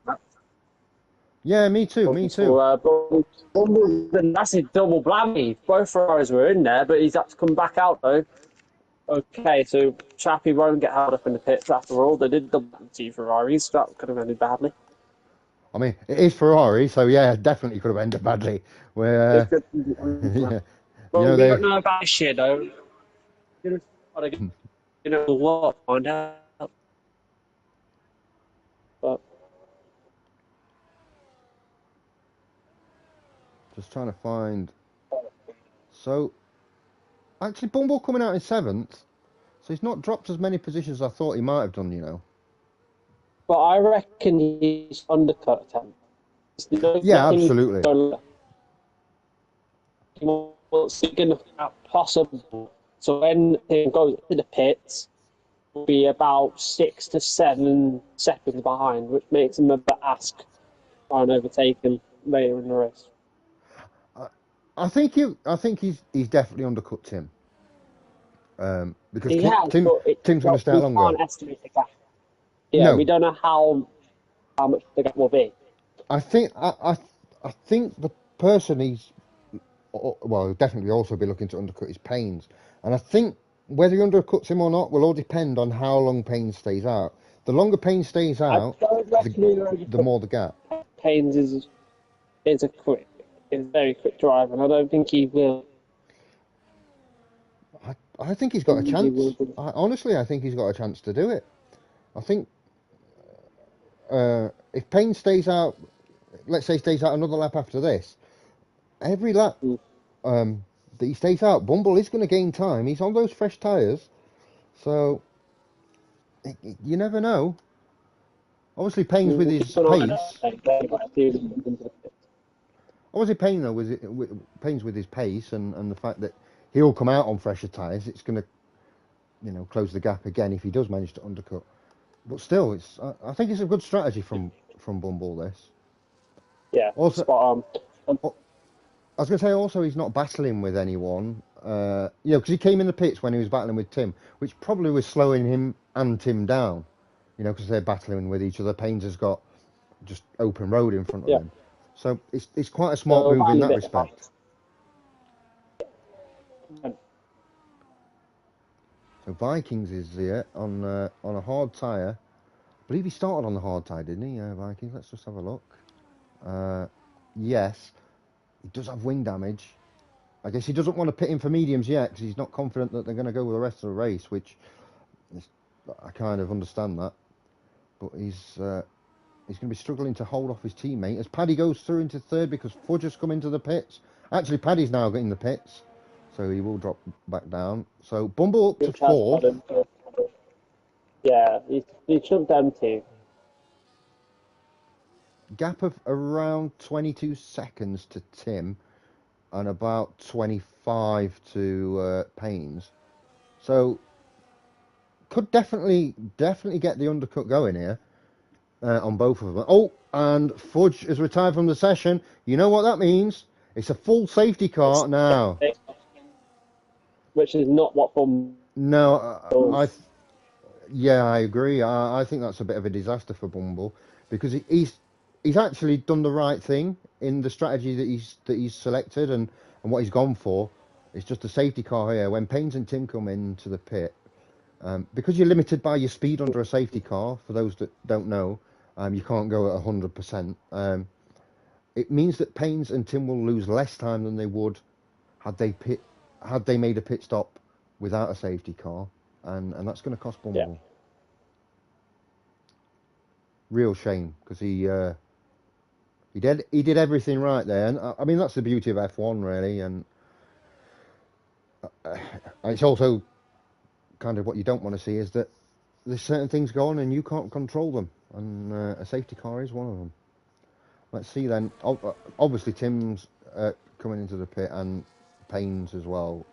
Yeah, me too. Me too. That's his double blammy. Both Ferraris were in there, but he's had to come back out though. Okay, so Chappie won't get held up in the pits after all. They did double two Ferraris, so that could have ended badly. I mean, it is Ferrari, so yeah, definitely could have ended badly. Where, yeah, you Well, know we they. don't know about this shit though. You know what? Find out. But Just trying to find. So actually, Bumble coming out in 7th, so he's not dropped as many positions as I thought he might have done. You know. I reckon he's undercut him. Yeah, absolutely. He wants to get possible. So when he goes to the pits, will be about 6 to 7 seconds behind, which makes him a bit ask to try and overtake him later in the race. I think he's definitely undercut Tim. Because He has, but Tim's going to stay we out longer. can't estimate the gap. Yeah, we No, don't know how much the gap will be. I think the person he's well definitely also be looking to undercut is Paynes, and I think whether he undercuts him or not will all depend on how long Paynes stays out. The longer Paynes stays I out, don't reckon he'll the more the gap. Paynes is a very quick driver, and I don't think he will. I think he's got a chance. Honestly, I think he's got a chance to do it. I think if Payne stays out, let's say stays out another lap after this, every lap that he stays out, Bumble is going to gain time. He's on those fresh tyres, so you never know. Obviously, Payne's with his pace. Obviously, Payne's with his pace and the fact that he'll come out on fresher tyres. It's going to close the gap again if he does manage to undercut. But still, I think it's a good strategy from Bumble. This. Yeah. Also, spot on. I was going to say also he's not battling with anyone. Because he came in the pits when he was battling with Tim, which probably was slowing him and Tim down. Because they're battling with each other. Paynes has got just open road in front of him, so it's quite a smart move in that respect. So Vikings is here on a hard tyre. I believe he started on the hard tyre, didn't he? Vikings. Let's just have a look. Yes, he does have wing damage. I guess he doesn't want to pit in for mediums yet because he's not confident that they're going to go with the rest of the race, which I kind of understand that. But he's going to be struggling to hold off his teammate as Paddy goes through into third because Fudge has come into the pits. Actually, Paddy's now getting the pits, so he will drop back down. So Bumble up to fourth. Yeah, he should them too. Gap of around 22 seconds to Tim and about 25 to Paynes. So could definitely get the undercut going here on both of them. Oh, and Fudge has retired from the session. You know what that means? It's a full safety car now. Which is not what Bumble. No, I agree. I think that's a bit of a disaster for Bumble because he's actually done the right thing in the strategy that he's selected and what he's gone for. It's just a safety car here. When Paynes and Tim come into the pit, Because you're limited by your speed under a safety car, for those that don't know, you can't go at 100%. It means that Paines and Tim will lose less time than they would had they made a pit stop without a safety car, and that's going to cost Bumble. Real shame, because he did everything right there, and I mean that's the beauty of F1 really, and it's also kind of what you don't want to see is that there's certain things go on and you can't control them, and a safety car is one of them. Let's see then. Obviously, Tim's coming into the pit and Paines as well.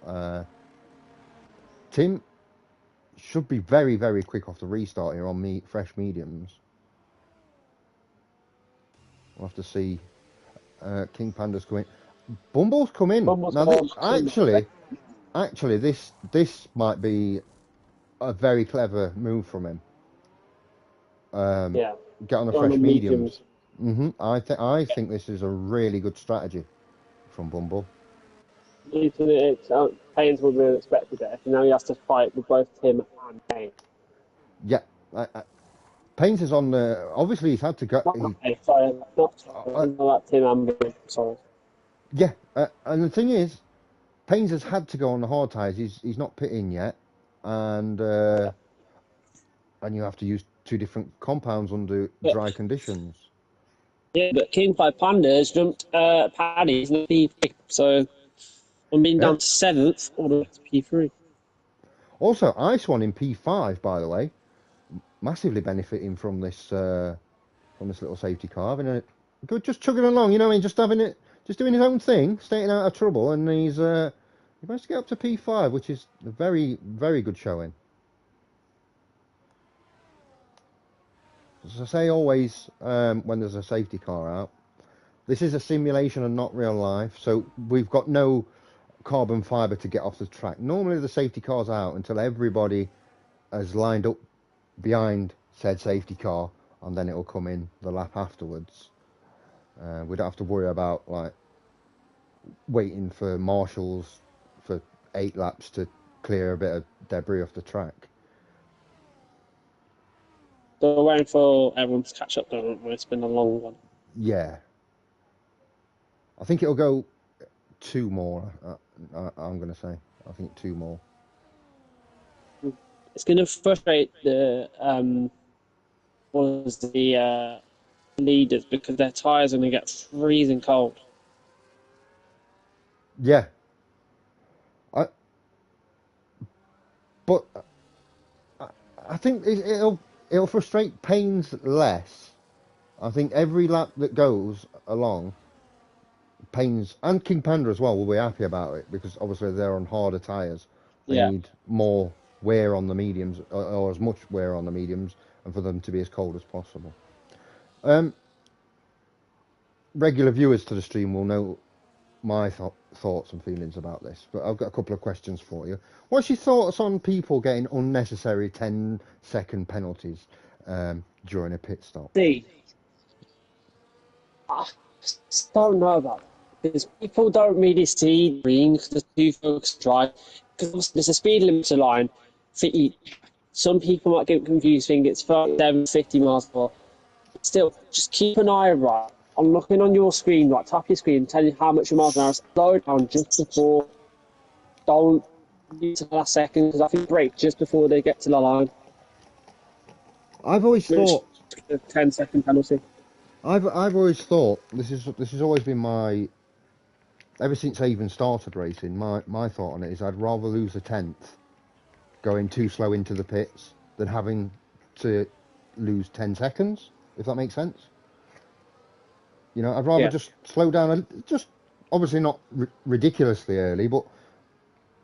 Tim should be very, very quick off the restart here on fresh mediums. We'll have to see. King Panda's coming. Bumble's come in. Now, actually, this might be a very clever move from him. Get on the fresh mediums. I think this is a really good strategy from Bumble. Paines would have expected it. Now he has to fight with both Tim and Paines. Yeah, Paines is on the. Obviously, he's had to go. Not Tim and Paines. Sorry. Yeah, and the thing is, Paines has had to go on the hard tyres. He's not pitting yet, and you have to use two different compounds under dry conditions. Yeah, but King 5 Panda has jumped Paddy's in the P3, so I'm being down to 7th all the way to P3. Also, Ice One in P5, by the way, massively benefiting from this little safety car, having a good, just chugging along, you know, just having it, just doing his own thing, staying out of trouble, and he managed to get up to P5, which is a very, very good showing. As I say always, when there's a safety car out, this is a simulation and not real life, so we've got no carbon fibre to get off the track. Normally the safety car's out until everybody has lined up behind said safety car, and then it'll come in the lap afterwards. We don't have to worry about like waiting for marshals for 8 laps to clear a bit of debris off the track. So we're waiting for everyone to catch up, don't we? It's been a long one. Yeah. I think it'll go 2 more, I'm going to say. I think 2 more. It's going to frustrate the leaders because their tyres are going to get freezing cold. Yeah. But I think it'll frustrate Paines less. I think every lap that goes along, Paines and King Panda as well will be happy about it, because obviously they're on harder tyres. They need more wear on the mediums, or as much wear on the mediums, and for them to be as cold as possible. Regular viewers to the stream will know my thoughts and feelings about this, but I've got a couple of questions for you. What's your thoughts on people getting unnecessary 10-second penalties during a pit stop? I don't know about that, because people don't really see green because they're too focused drive, because there's a speed limiter line for each. Some people might get confused, think it's 37, 50 miles per hour. Still, just keep an eye right on looking on your screen, right, tap your screen, tell you how much your miles an hour is. Slow down just before. Don't use the last second, because I think brake just before they get to the line. I've always thought a 10-second penalty. I've always thought this has always been my, ever since I even started racing, my thought on it is I'd rather lose a 10th going too slow into the pits than having to lose 10 seconds, if that makes sense. You know, I'd rather just slow down, just obviously not ridiculously early, but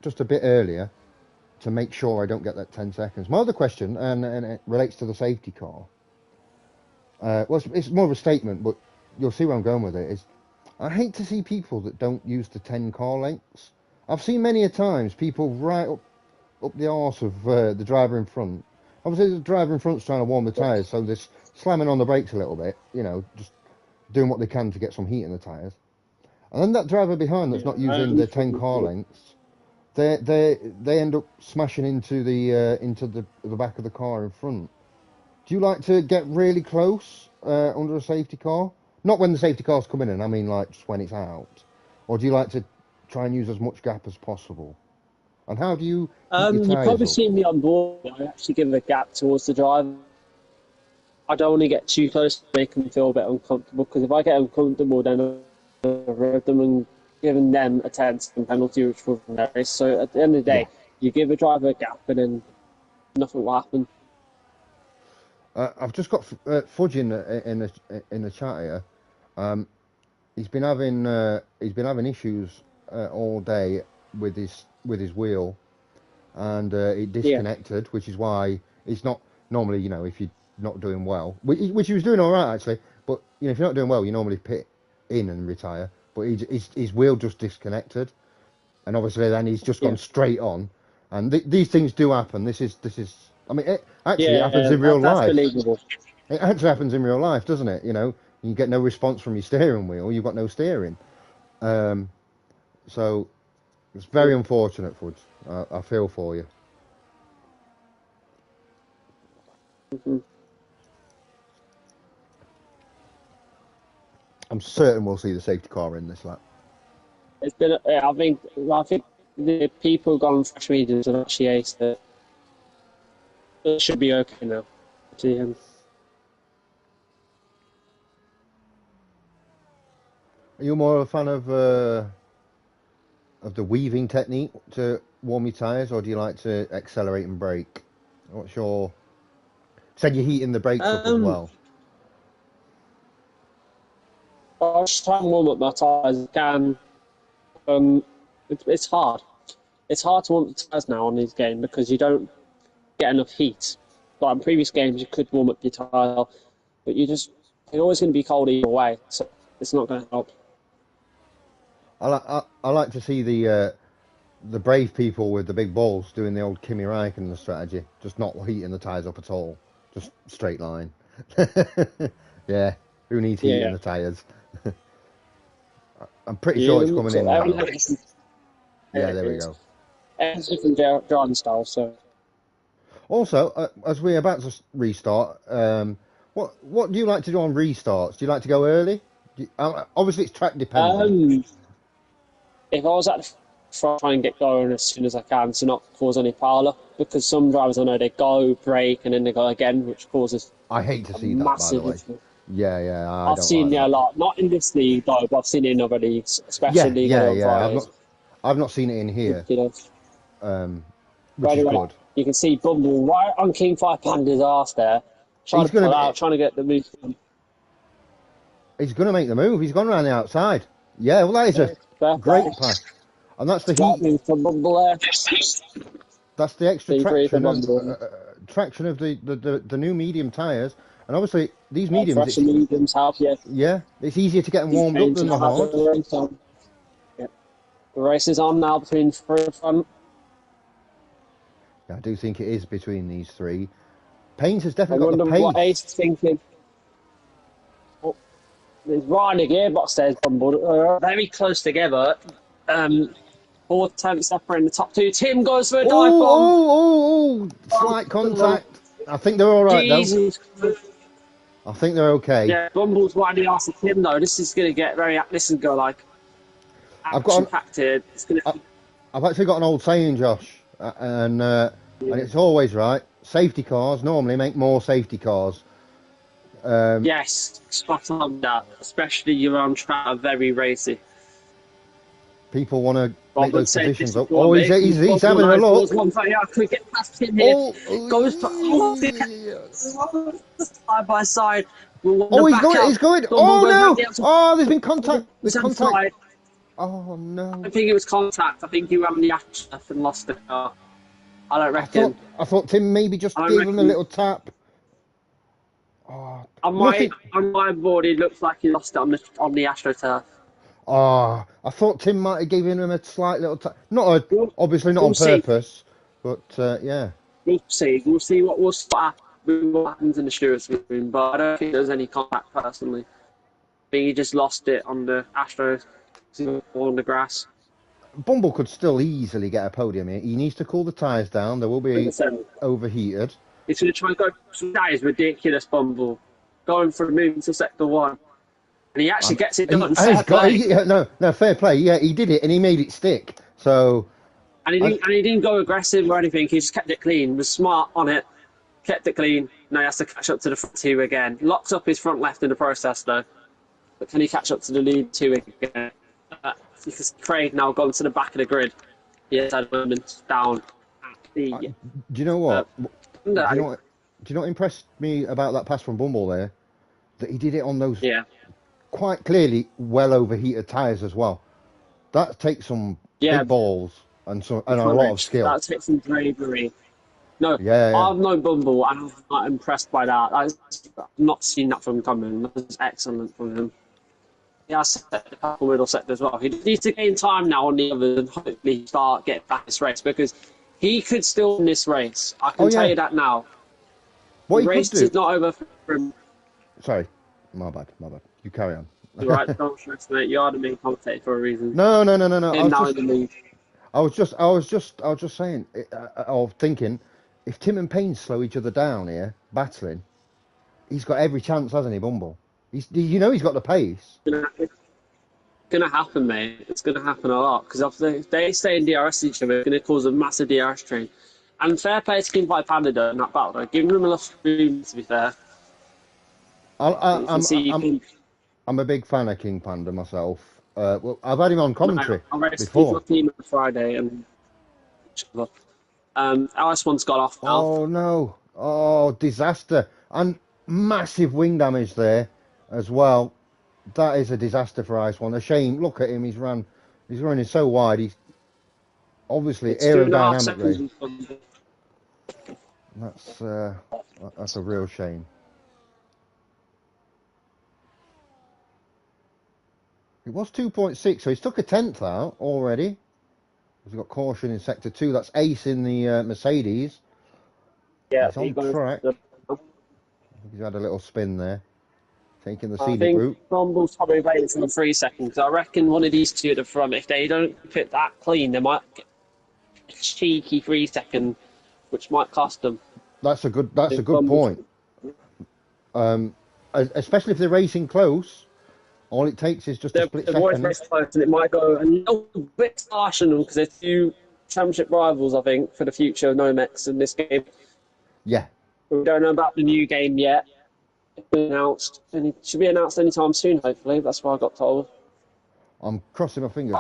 just a bit earlier to make sure I don't get that 10 seconds. My other question, and it relates to the safety car, well, it's more of a statement, but you'll see where I'm going with it, is I hate to see people that don't use the 10 car lengths. I've seen many a times people right up the arse of the driver in front. Obviously, the driver in front's trying to warm the tyres, so they're slamming on the brakes a little bit, you know, just doing what they can to get some heat in the tyres. And then that driver behind that's not using the 10 car lengths, they end up smashing into the back of the car in front. Do you like to get really close under a safety car? Not when the safety car's coming in. I mean, like just when it's out. Or do you like to try and use as much gap as possible? And how do you heat your You tyres probably up? seen me on board. I actually give a gap towards the driver. I don't want to get too close to make them feel a bit uncomfortable because if I get uncomfortable, then I've rode them and given them a 10-second penalty, which was their race. So at the end of the Yeah. day, you give a driver a gap and then nothing will happen. I've just got Fudge in the chat here. Um, he's been having issues all day with his wheel, and it Yeah, disconnected, which is why it's not normally, if you're not doing well, which he was doing all right actually, but if you're not doing well, you normally pit in and retire. But his wheel just disconnected, and obviously then he's just yeah, gone straight on, and these things do happen. This is. I mean, it happens yeah. in real That's life. believable. It actually happens in real life, doesn't it? You get no response from your steering wheel. You've got no steering. Um, so it's very unfortunate, Fudge. I feel for you. Mhm. I'm certain we'll see the safety car in this lap. It's been. I think the people who've gone on fresh mediums have actually aced it. It should be okay now. See him. Are you more a fan of the weaving technique to warm your tyres, or do you like to accelerate and brake? What's your... Said you're heating the brakes up as Um, well. I'll just try and warm up my tyres. Can um, it's hard. It's hard to warm up the tyres now on this game because you don't get enough heat. Like in previous games, you could warm up your tyre, but you're always going to be cold either way, so it's not going to help. I like to see the brave people with the big balls doing the old Kimi Räikkönen strategy, just not heating the tyres up at all, just straight line. Yeah, who needs heat in Yeah, the tyres? I'm pretty sure it's yeah. coming So in now. Yeah, there we everyone's go. different driving style. So Also, as we're about to restart, what do you like to do on restarts? Do you like to go early? Obviously, it's track dependent. um, if I was at the front, try and get going as soon as I can to not cause any pile up because some drivers I know they go break and then they go again, which causes I hate to a see that, by the massive way. issue. Yeah, I I've don't seen like it a that. lot, not in this league though, but I've seen it in other leagues, especially League on Yeah. Fridays. I've not seen it in here, You know, um, but which is anyway, good. you can see Bumble right on King Five Panda's arse there, trying He's to pull gonna out, trying to get the move. he's gonna make the move. He's gone around the outside. Yeah, well, that is a Fair play. great pass, and that's the Right heat. move from Bumble there. That's the extra C3 for traction of Bumble. the new medium tires, and obviously these mediums. Fresh and mediums help you. Yeah, it's easier to get them He's warmed up than changing the how hards. the race on. Yeah. The race is on now between front and front. Yeah, I do think it is between these three. Pains has I definitely got the wonder what pace. Ace is thinking. Oh, he's right in the gearbox there, Bumble. Very close together. Um, 4 tenths separating the top two. Tim goes for a dive bomb. Slight Oh, contact. I think they're all right though. Jesus. I think they're okay. Yeah, Bumble's right in the arse of Tim though. This is going to get very. This is going to like I've got action packed here. It's going I- to. I've actually got an old saying, Josh, and it's always right. Safety cars normally make more safety cars. Yes, spot on that. Especially you're on track, very racy. People want to make Robert those said positions this is up. what Oh, mate. he's having a Scores look. one for yeah, I could get past him here. Oh, Goes for side by side. We'll want oh, to back out. he's going. Bumble Oh goes round no! the outside. Oh, there's been contact. There's contact. Side. Oh I no! don't think it was contact. I think he ran the action and lost the car. I don't reckon. I thought Tim maybe just I don't gave him a reckon. little tap. Oh, On nothing. my board, it looks like he lost it on the AstroTurf. Oh, I thought Tim might have given him a slight little tap. Not obviously not We'll on see. purpose, but yeah. We'll see. We'll see what happens in the stewards room. But I don't think there's any contact personally. I think he just lost it on the Astros on the grass. Bumble could still easily get a podium here. He needs to cool the tyres down. They will be 100%. overheated. He's going to try and go. That is ridiculous, Bumble. Going for a move into sector one. And he actually gets it done. And Fair play. no, fair play. Yeah, he did it and he made it stick. So, And he didn't go aggressive or anything. He just kept it clean. Was smart on it. Kept it clean. Now he has to catch up to the front two again. Locks up his front left in the process though. But can he catch up to the lead two again? Because Craig now gone to the back of the grid. He has had moments down at the. do you know what? Do you know what impressed me about that pass from Bumble there? That he did it on those quite clearly well overheated tyres as well. That takes some big balls and a lot of skill. That takes some bravery. No, Yeah. I've known Bumble and I'm not impressed by that. I've not seen that from him coming. That was excellent from him. He has set the couple middle sector as well. He needs to gain time now on the others and hopefully start getting back this race because he could still win this race. I can tell you that now. What the race is not over for him. Sorry, my bad. You carry on. You're right, don't stress, mate. You are the main commentator for a reason. No. I was just saying, of thinking, if Tim and Payne slow each other down here, battling, he's got every chance, hasn't he, Bumble? He's got the pace. It's gonna happen, mate. It's gonna happen a lot because if they stay in DRS each other, it's gonna cause a massive DRS train. And fair play to King Fight Panda in that battle, though. Giving him enough room, to be fair. I'm a big fan of King Panda myself. Well, I've had him on commentary before. Team on Friday and LS1's got off now. Oh no! Oh, disaster and massive wing damage there as well. That is a disaster for IS1. A shame. Look at him. He's running so wide. He's obviously aerodynamically. That's a real shame. It was 2.6, so he's took a tenth out already. He's got caution in sector 2. That's ace in the Mercedes. Yeah, he's on track. He's had a little spin there, taking the scenic route. I think Bumble's probably waiting for the 3 seconds. I reckon one of these two at the front, if they don't put that clean, they might get a cheeky 3 second, which might cost them. That's a good point. Especially if they're racing close. All it takes is just a split second. Always race close, and it might go a little bit Arsenal because they're two championship rivals, I think, for the future of NOMEX in this game. Yeah. We don't know about the new game yet. It's been announced, and it should be announced anytime soon, hopefully. That's what I got told. I'm crossing my fingers.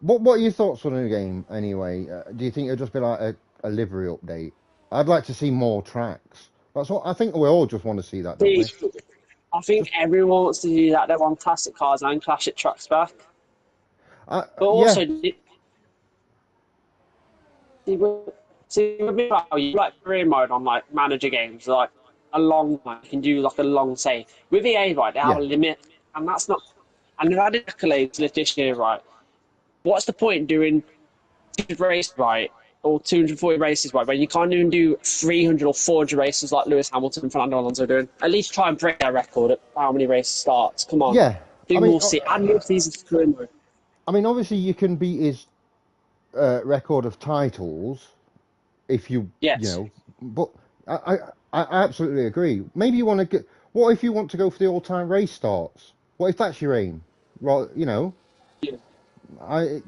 What are your thoughts on the game, anyway? Do you think it'll just be like a livery update? I'd like to see more tracks. That's what I think we all just want to see that, don't we? I think everyone wants to do that. They want classic cars and classic trucks back. But also, with me, you like career mode on like manager games, like a long one. You can do like a long save. With EA, right, they have a limit, and that's not. And they've added accolades this year, right? What's the point in doing 200 races, right, or 240 races, right, when you can't even do 300 or 400 races like Lewis Hamilton and Fernando Alonso are doing? At least try and break their record at how many races starts. Come on. Yeah. Do more add more seasons to career mode. I mean, obviously, you can beat his record of titles if you know, but I absolutely agree. Maybe you want to get. What if you want to go for the all-time race starts? What if that's your aim? Right, you know. Yeah.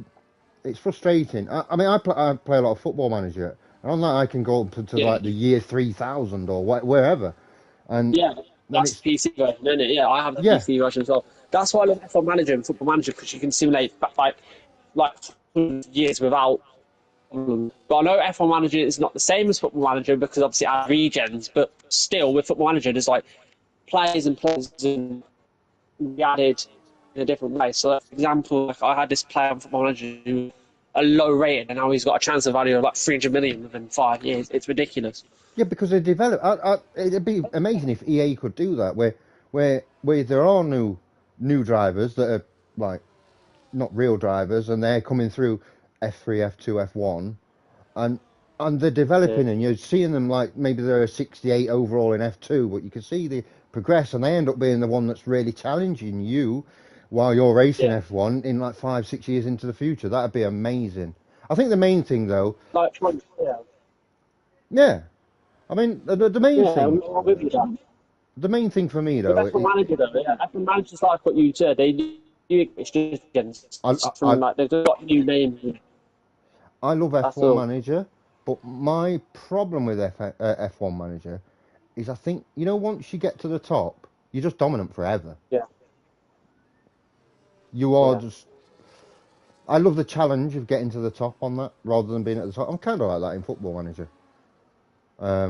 It's frustrating. I mean, I play a lot of Football Manager, and on that I can go up to like the year 3000 or wherever. And that's the PC version, isn't it? Yeah, I have the PC version as well. That's why I love F1 Manager and Football Manager, because you can simulate like years without. But I know F1 Manager is not the same as Football Manager because obviously I have regens, but still with Football Manager there's like players and we added in a different way. So, for example, like I had this player on Football Manager who a low rated, and now he's got a transfer value of like 300 million within 5 years. It's ridiculous. Yeah, because they develop. It'd be amazing if EA could do that, where there are new drivers that are like not real drivers, and they're coming through F3, F2, F1, and they're developing, and you're seeing them like maybe they're a 68 overall in F2, but you can see they progress, and they end up being the one that's really challenging you while you're racing Yeah. F1 in like 5, 6 years into the future. That'd be amazing. I think the main thing though, Like, yeah, yeah. I mean, the main yeah, thing, I'm with you that. the main thing for me With though, F1 Manager though, yeah, F1 Manager's like what you said. They do I, extensions I, from like they've got new names. I love That's F1 all. Manager, but my problem with F1 Manager is I think, once you get to the top, you're just dominant forever. Yeah, You are yeah, just. I love the challenge of getting to the top on that rather than being at the top. I'm kind of like that in Football Manager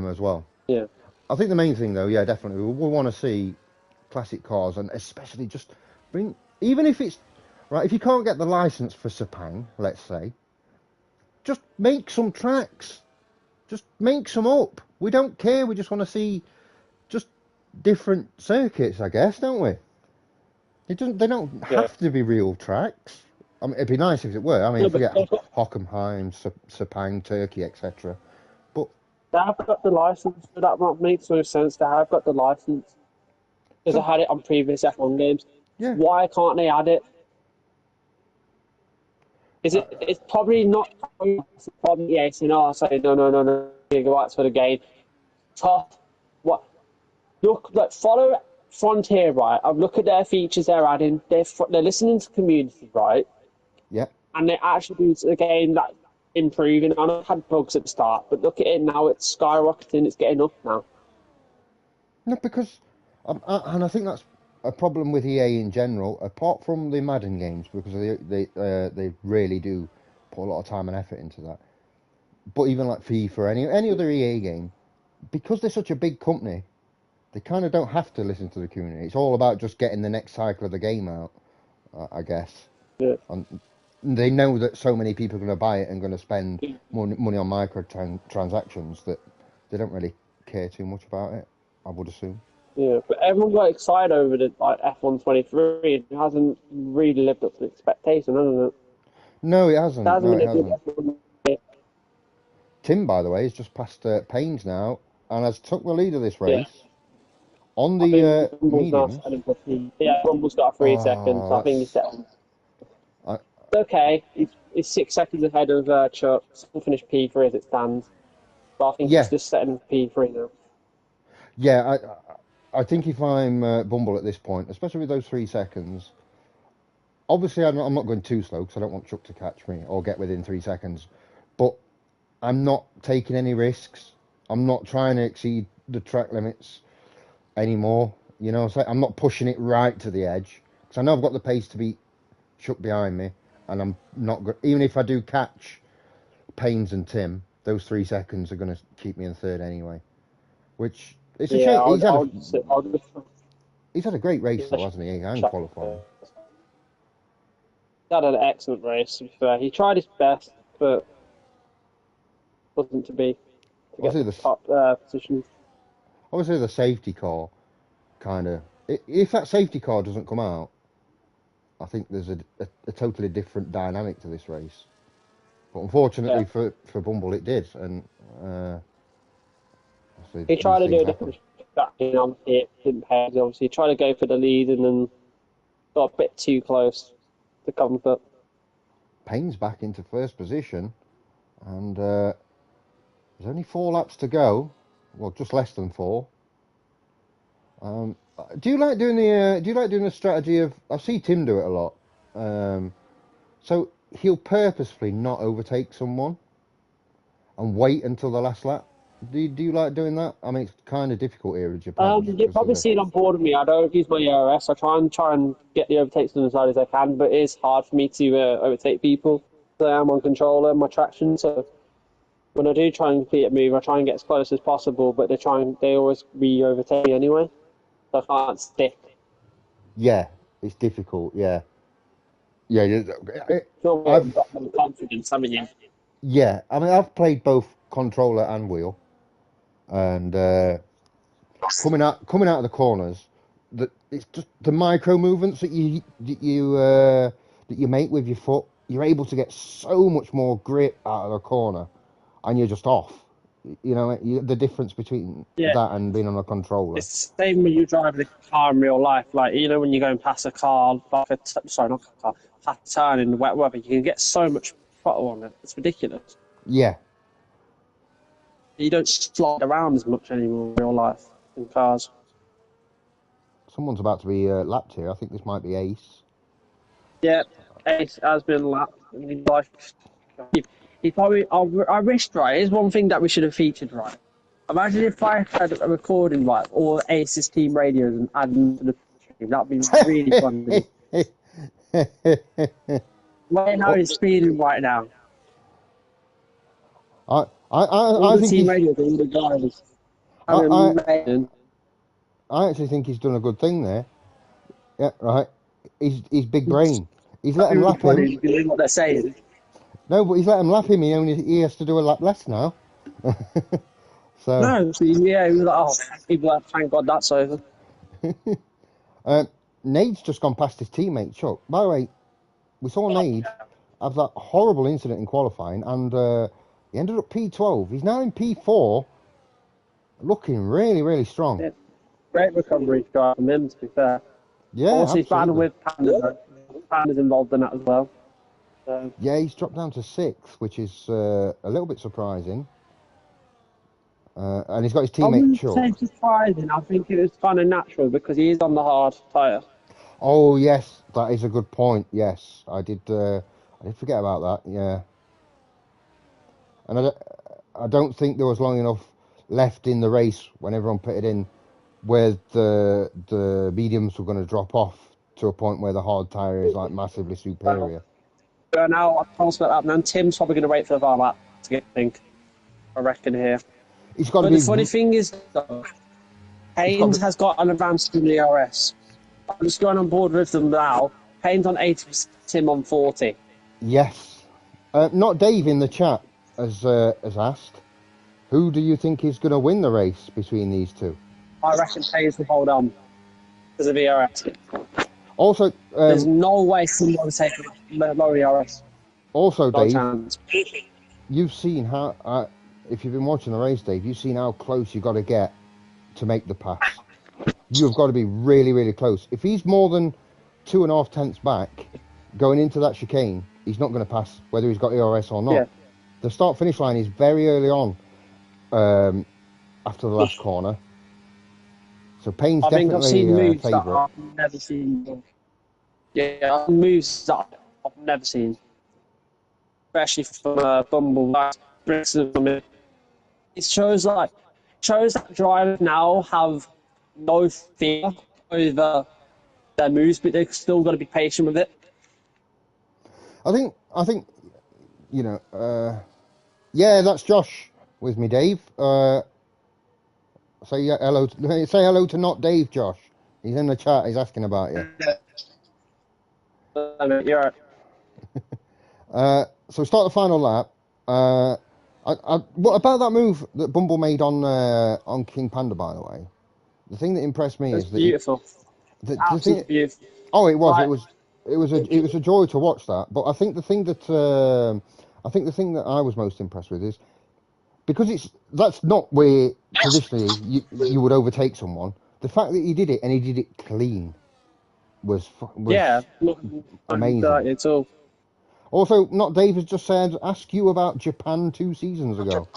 as well. yeah. I think the main thing, though, yeah, definitely, we want to see classic cars and especially just bring, even if it's, right, if you can't get the license for Sepang, let's say, just make some tracks. Just make some up. We don't care. We just want to see just different circuits, I guess, don't we? They don't Yeah. have to be real tracks. I mean, it'd be nice if it were. I mean, No, if we but get Hockenheim, Sepang, Turkey, etc. But they have got the license for that. That makes no sense. They have got the license because so I had it on previous F1 games. yeah, Why can't they add it? Is uh, it? It's probably not. It's probably yeah. Saying, "Oh, say no, gigabytes for the game." Tough. What? Look, like follow Frontier, right? I've looked at their features they're adding. They're listening to community, right? yeah. And they actually do the game that improving. I know it had bugs at the start, but look at it now. It's skyrocketing. It's getting up now. No, because and I think that's a problem with EA in general. Apart from the Madden games, because they really do put a lot of time and effort into that. But even like FIFA, any other EA game, because they're such a big company, they kind of don't have to listen to the community. It's all about just getting the next cycle of the game out, I guess. Yeah. And they know that so many people are going to buy it and going to spend money on microtransactions that they don't really care too much about it, I would assume. Yeah, but everyone got excited over the like F123. It hasn't really lived up to expectation, hasn't it? No, it It hasn't. hasn't No, been it a good hasn't. F1. Tim, by the way, has just passed Paynes now and has took the lead of this Yeah, race on I the think Rumble's now mediums. setting for three. Yeah, Rumble's got 3 seconds. Oh, I think he's that's. set on. I, It's okay. He's 6 seconds ahead of Chuck. Still finished P3 as it stands. But I think he's yeah, just setting P3 now. yeah. I think if I'm Bumble at this point, especially with those 3 seconds, obviously I'm not going too slow because I don't want Chuck to catch me or get within 3 seconds. But I'm not taking any risks. I'm not trying to exceed the track limits anymore. So I'm not pushing it right to the edge because I know I've got the pace to beat Chuck behind me, and I'm not even if I do catch Paynes and Tim, those 3 seconds are going to keep me in third anyway. Which it's a Yeah, shame. I'll just He's had a great race though, yeah, hasn't he? And check. qualifying. He had an excellent race, to be fair. He tried his best, but wasn't to be to get Obviously the the top positions. obviously the safety car kind of. If that safety car doesn't come out, I think there's a totally different dynamic to this race. But Yeah. unfortunately for Bumble, it did, and uh, obviously He these tried to do things a happen. different strategy, obviously it didn't pay. Obviously, he tried to go for the lead and then got a bit too close to comfort. Payne's back into first position, and there's only 4 laps to go. Well, just less than four. Um, do you like doing the strategy of? I see Tim do it a lot. Um, so he'll purposefully not overtake someone and wait until the last lap. Do you like doing that? I mean, it's kind of difficult here in Japan just You because of probably the. see it on board with me. I don't use my ERS. I try and get the overtakes on as hard as I can, but it is hard for me to overtake people. So I'm on controller, my traction. So when I do try and complete a move, I try and get as close as possible. But they always re-overtake me anyway. So I can't stick. Yeah, it's difficult. Yeah, yeah. Feel more I've confidence, haven't you? yeah. I mean, I've played both controller and wheel, and coming out of the corners, that it's just the micro movements that you make with your foot. You're able to get so much more grip out of the corner, and you're just off. the difference between Yeah, that and being on a controller. it's the same when you drive the car in real life. Like, when you're going past a car, sorry, not a car, past a turn in wet weather, you can get so much throttle on it. It's ridiculous. Yeah, You don't slide around as much anymore in real life in cars. someone's about to be lapped here. I think this might be Ace. Yeah, Ace has been lapped. Like, he probably, I wish, right, here's one thing that we should have featured, right? Imagine if I had a recording, right, all Ace's team radios and added them to the stream. That'd be really funny. Wait, how Oh, he's feeling right now. I, All I the think team he's. radios, all the guys I, having I, amazing. I actually think he's done a good thing there. Yeah, right. He's big brain. He's let That'd him be really lap him. funny, because what they're saying. No, but he's let him lap him. He has to do a lap less now. So, No, so yeah, he was like, oh, people are like, thank God that's over. Nade's just gone past his teammate Chuck. By the way, we saw Nade have that horrible incident in qualifying, and he ended up P12. He's now in P4, looking really, really strong. Yeah, great recovery from him, to be fair. Yeah, Also, he's battled absolutely. with Panda's. Panda's involved in that as well. So, Yeah, he's dropped down to 6th, which is a little bit surprising. And he's got his I teammate wouldn't say Chuck. surprising. I think it was kind of natural because he is on the hard tyre. Oh yes, that is a good point. Yes, I did forget about that. Yeah, and I don't think there was long enough left in the race when everyone pitted in, where the mediums were going to drop off to a point where the hard tyre is like massively superior. But now I can't split that. And then Tim's probably going to wait for the VAR lap to get, I reckon here. It's got to But be. the funny thing is, though, Haynes has got an advanced from the RS. I'm just going on board with them now. Haynes on 80%, Tim on 40. Yes, not Dave in the chat has asked. Who do you think is going to win the race between these two? I reckon Haynes will hold on because of the RS. Also, There's no way someone will take lower RS. also, No Dave, chance. you've seen how, if you've been watching the race, Dave, you've seen how close you got to get to make the pass. You've got to be really, really close. If he's more than 2.5 tenths back going into that chicane, he's not going to pass, whether he's got ERS or not. Yeah. The start-finish line is very early on after the last corner. So Payne's I think I've seen definitely moves that favourite. I've never seen. Yeah, moves that I've never seen, especially from Bumble. It shows that drivers now have no fear over their moves, but they've still got to be patient with it. I think yeah, that's Josh with me, Dave. Say hello to not Dave, Josh. He's in the chat. He's asking about you. You're right. So start the final lap. What about that move that Bumble made on King Panda? By the way, the thing that impressed me It's is that beautiful. Absolutely beautiful. Oh, it was. Right. It was a joy to watch that. But I think the thing that I was most impressed with is because that's not where traditionally you would overtake someone. The fact that he did it and he did it clean was Yeah, amazing. It's all. Also, not Dave has just said, ask you about Japan 2 seasons ago,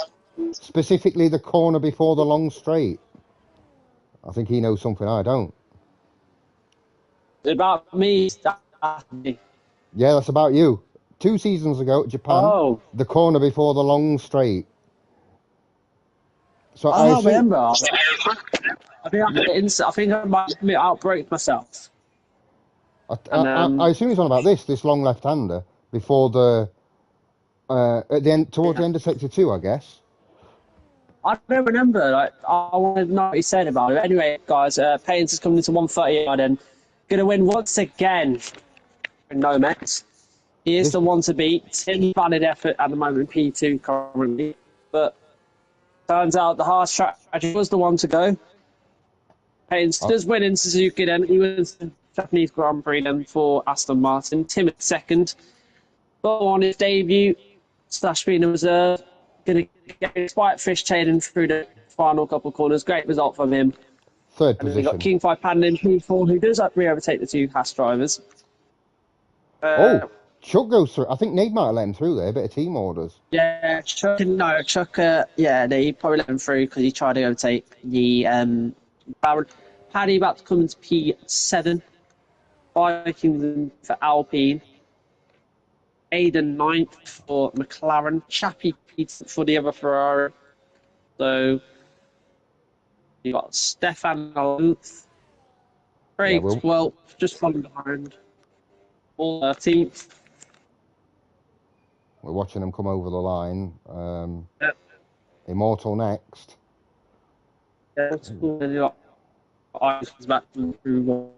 specifically the corner before the long straight. I think he knows something I don't. About me. Yeah, that's about you. 2 seasons ago, Japan, the corner before the long straight. So I remember. I think I might outbreak myself. I assume he's on about this long left-hander before the at the end, towards the end of sector 2, I guess. I don't remember. I want to know what he said about it. Anyway, guys, Paynes is coming into 138 and going to win once again in NOMEX. He is the one to beat. Tim valid effort at the moment in P2 currently, but turns out the hard strategy was the one to go. Paynes does win in Suzuki then. He wins the Japanese Grand Prix then for Aston Martin. Tim at second. But on his debut, / being a reserve, going to get despite fish tailing through the final couple of corners. Great result from him. Third And then we got position. King 5 Panda in P4, who does re-overtake the two Haas drivers. Oh, Chuck goes through. I think Nate might have let him through there. A bit of team orders. Yeah, Chuck, no, Chuck, they probably let him through because he tried to overtake the Baron. Paddy about to come into P7, Vikings for Alpine, Aiden ninth for McLaren, Chappie Pete for the other Ferrari. So you got Stefan 11th, Yeah, Craig 12th, just falling behind, all 13th. we're watching them come over the line. Yep. Immortal next. Yeah, and you got Ice back from through.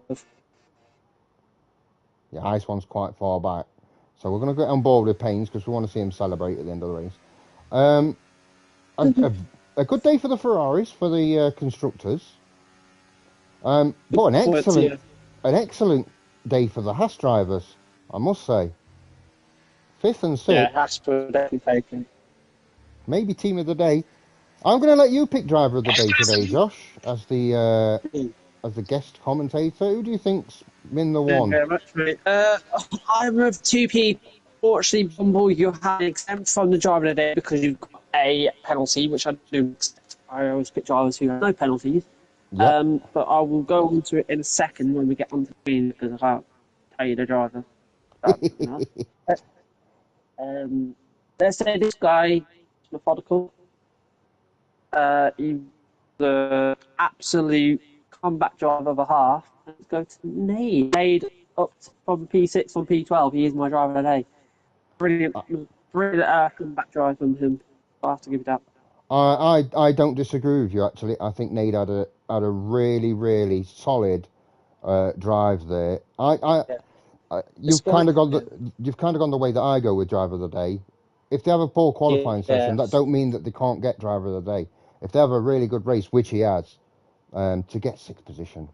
Yeah, Ice One's quite far back. So we're going to get on board with Pains because we want to see him celebrate at the end of the race. A good day for the Ferraris, for the constructors. But an excellent day for the Haas drivers, I must say. 5th and 6th. Yeah, Haas for definitely taken. Maybe team of the day. I'm going to let you pick driver of the day today, Josh, as the guest commentator. Who do you think's been the one? Thank you very much, mate. I'm with two people. Fortunately, Bumble, you have exempt from the driver of the day because you've got a penalty, which I do accept. I always pick drivers who have no penalties. Yep. But I will go on to it in a second when we get on to the screen because I can't tell you the driver. Let's say this guy is methodical. He's the absolute comeback driver of a half. Let's go to Nade. Nade up from P6 on P12. He is my driver today. Brilliant comeback drive from him. I have to give it up. I don't disagree with you actually. I think Nate had a really solid drive there. You've kind of gone the way that I go with driver of the day. If they have a poor qualifying session, that don't mean that they can't get driver of the day. If they have a really good race, which he has, to get 6th position,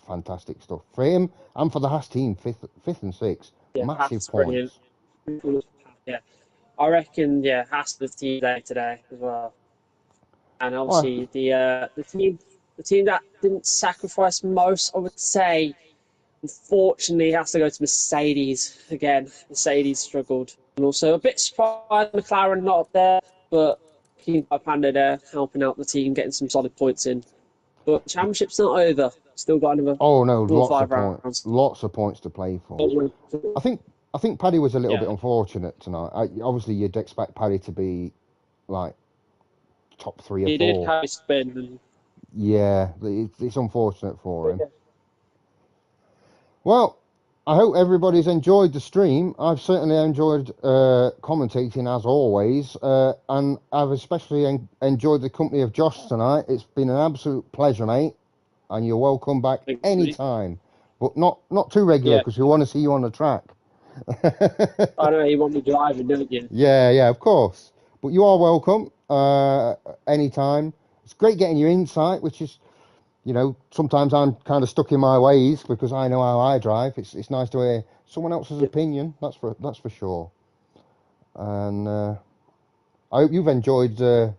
fantastic stuff for him and for the Haas team. Fifth and 6th, massive points. Brilliant. Yeah, I reckon. Yeah, Haas the team day today as well. And obviously the team that didn't sacrifice most, I would say, unfortunately, has to go to Mercedes again. Mercedes struggled, and also a bit surprised McLaren not up there, but King Panda there helping out the team, getting some solid points in. But the championship's not over. Still got another 4 or 5 rounds. Lots of points to play for. I think Paddy was a little bit unfortunate tonight. Obviously, you'd expect Paddy to be like top 3 or 4. He did have a spin. Yeah, it's unfortunate for him. Well, I hope everybody's enjoyed the stream. I've certainly enjoyed commentating as always, and I've especially enjoyed the company of Josh tonight. It's been an absolute pleasure, mate, and you're welcome back anytime, but not too regular because we want to see you on the track. I know you want me driving, don't you? Yeah, of course. But you are welcome anytime. It's great getting your insight, which is, sometimes I'm kind of stuck in my ways because I know how I drive. It's nice to hear someone else's opinion. That's for sure. And I hope you've enjoyed doing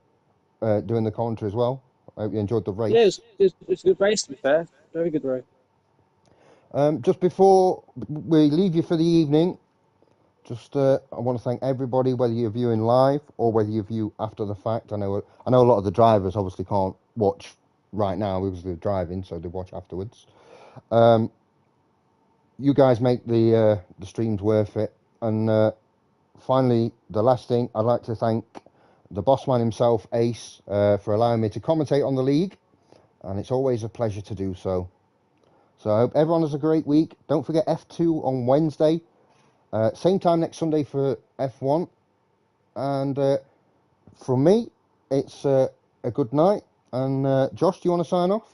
the commentary as well. I hope you enjoyed the race. Yeah, it's a good race, to be fair. Very good race. Just before we leave you for the evening, I want to thank everybody, whether you're viewing live or whether you view after the fact. I know a lot of the drivers obviously can't watch right now because they're driving, so they watch afterwards. You guys make the streams worth it. And finally, the last thing, I'd like to thank the boss man himself, Ace, for allowing me to commentate on the league, and it's always a pleasure to do so. So I hope everyone has a great week. Don't forget F2 on Wednesday. Same time next Sunday for F1. And from me, it's a good night. And Josh, do you want to sign off?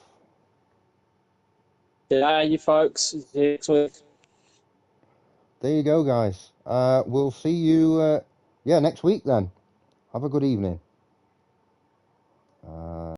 Yeah, you folks. Next week. There you go, guys. We'll see you next week then. Have a good evening.